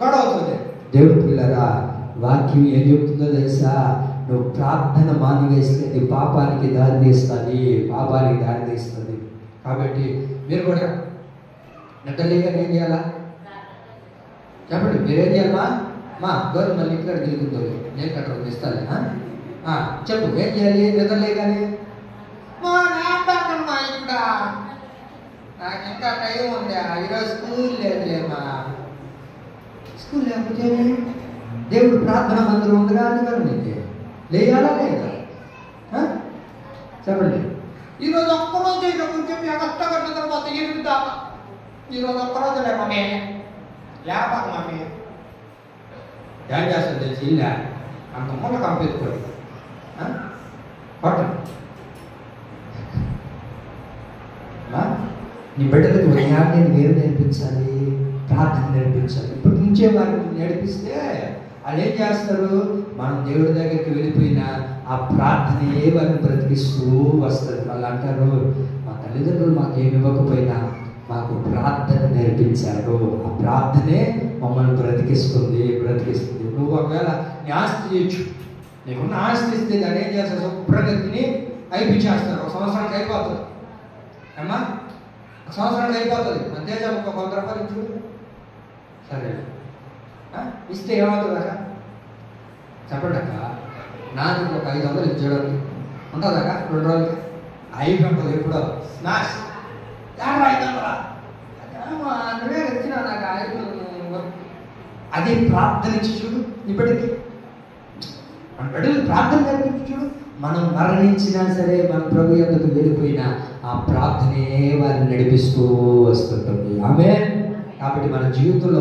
గొడవతోనే. దేవుడి పిల్లరా, వాక్యం ఏం చెప్తుందో తెలుసా? నువ్వు ప్రార్థన మానివేస్తే అది పాపానికి దారితీస్తుంది. కాబట్టి మీరు కూడా నిద్రలేగా ఏం చేయాలా చెప్పండి. మీరేం చేయాలమ్మా? మా గౌరవ మళ్ళీ ఇక్కడ తిరుగుతుంది, నేను కట్ట ఇస్తాను. చెప్పు, ఏం చేయాలి? నిద్రలేగానే ఇక్కడ నాకు ఇంకా టైం ఉంది, ఈరోజు స్కూల్ లేదులేమా. స్కూల్ లేకపోతే దేవుడు ప్రార్థన మందిరం ఉందిగా అని కదా నీకు లేయాలా లేదా? చెప్పండి. ఈరోజు ఒక్కరోజు అయితే కొంచెం కష్టపడిన తర్వాత ఎదుగుతామా? ఈరోజు ఒక్కరోజు లేమమ్మే, లేపాక మమ్మీ ఏం చేస్తుంది తెలిసి ఇలా అంత మూల కంపెట్టుకోండి కొట్టండి. నీ బిడ్డలకు ఉదయాన్నే మీరు నేర్పించాలి, ప్రార్థన నేర్పించాలి. ఇప్పటి నుంచే వారిని నేర్పిస్తే వాళ్ళు ఏం చేస్తారు? మనం దేవుడి దగ్గరికి వెళ్ళిపోయినా ఆ ప్రార్థనే వారిని బ్రతికిస్తూ వస్తుంది. వాళ్ళు అంటారు, మా తల్లిదండ్రులు మాకు ఏమి ఇవ్వకపోయినా మాకు ప్రార్థన నేర్పించారు, ఆ ప్రార్థనే మమ్మల్ని బ్రతికిస్తుంది. నువ్వు ఒకవేళ నీ ఆస్తి చేయొచ్చు, నీకున్న ఆస్తి ఇస్తే దాన్ని ఏం చేస్తారు, శుభ్రంగా తిని అయిపించేస్తారు. ఒక సంవత్సరానికి అయిపోతుంది అమ్మా, ఒక సంవత్సరానికి అయిపోతుంది. అంతే ఒక 100 రూపాయలు ఇచ్చు, సరే ఇస్తే ఏమవుతుంది అక్క చెప్పండి అక్క. నాకు ఒక 500 ఇచ్చేయడానికి ఉంటుంది అక్క, 2 రోజులకి 5 ఉంటుంది. ఎప్పుడో స్మాష్ 500 నువ్వే వచ్చినా నాకు 5. అది ప్రార్థన ఇచ్చి చూడు. ఇప్పటికీ మన బిడ్డలు ప్రార్థన నేర్పించి చూడు. మనం మరణించినా సరే, మన ప్రభు యొద్దకు వెళ్ళిపోయినా ఆ ప్రార్థనే వారిని నడిపిస్తూ వస్తుంటుంది. ఆమేన్. కాబట్టి మన జీవితంలో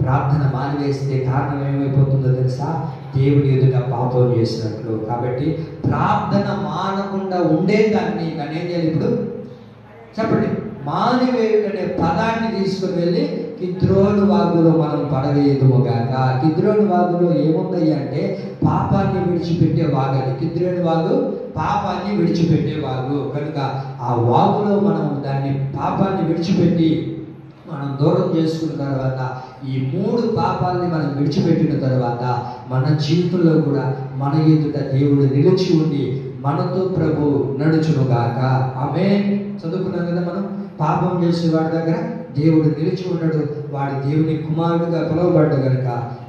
ప్రార్థన మానివేస్తే కారణం ఏమైపోతుందో తెలుసా, దేవుడి ఎదుట పాపం చేసినట్లు. కాబట్టి ప్రార్థన మానకుండా ఉండేదాన్ని కానీ ఏం చేయాలి ఇప్పుడు చెప్పండి, మానివేయుడనే పదాన్ని తీసుకుని వెళ్ళి కిద్రోను వాగులో మనం పడవేయదుముగాక. కిద్రోను వాగులో ఏముందయ్యా అంటే పాపాన్ని విడిచిపెట్టే వాగని. కిద్రోను వాగు పాపాన్ని విడిచిపెట్టే వాగు కనుక ఆ వాగులో మనం దాన్ని పాపాన్ని విడిచిపెట్టి మనం దూరం చేసుకున్న తర్వాత, ఈ 3 పాపాలని మనం విడిచిపెట్టిన తర్వాత మన జీవితంలో కూడా మన ఎదుట దేవుడు నిలిచి ఉండి మనతో ప్రభు నడుచునుగాక. ఆమేన్. చదువుకున్నాం కదా మనం, పాపం చేసే వాడి దగ్గర దేవుడు నిలిచి ఉన్నాడు, వాడి దేవుని కుమారుడుగా పిలువబడ్డ కనుక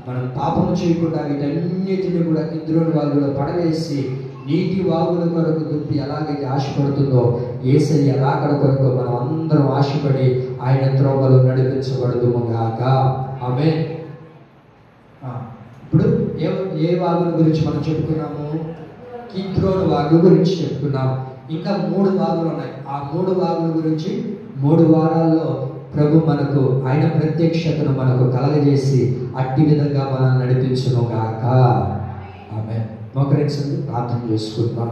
మనం పాపము చేయకుండా వీటన్నిటిని కూడా కిద్రోను వాగులో పడవేసి నీటి వాగుల కొరకు దుప్పి ఎలాగైతే ఆశపడుతుందో, యేసయ్య రాకడ కొరకు మనం అందరం ఆశపడి ఆయన త్రోవలో నడిపించబడుదుముగాక. ఆమేన్. ఇప్పుడు ఏ వాగుల గురించి మనం చెప్పుకున్నాము? కిద్రోను వాగు గురించి చెప్పుకున్నాం. ఇంకా 3 వాగులు ఉన్నాయి. ఆ 3 వాగుల గురించి 3 వారాల్లో ప్రభు మనకు ఆయన ప్రత్యక్షతను మనకు కలగజేసి అట్టి విధంగా మనం నడిపించునుగాక. ఆమేన్. మోకరించండి, ప్రార్థన చేసుకుందాం.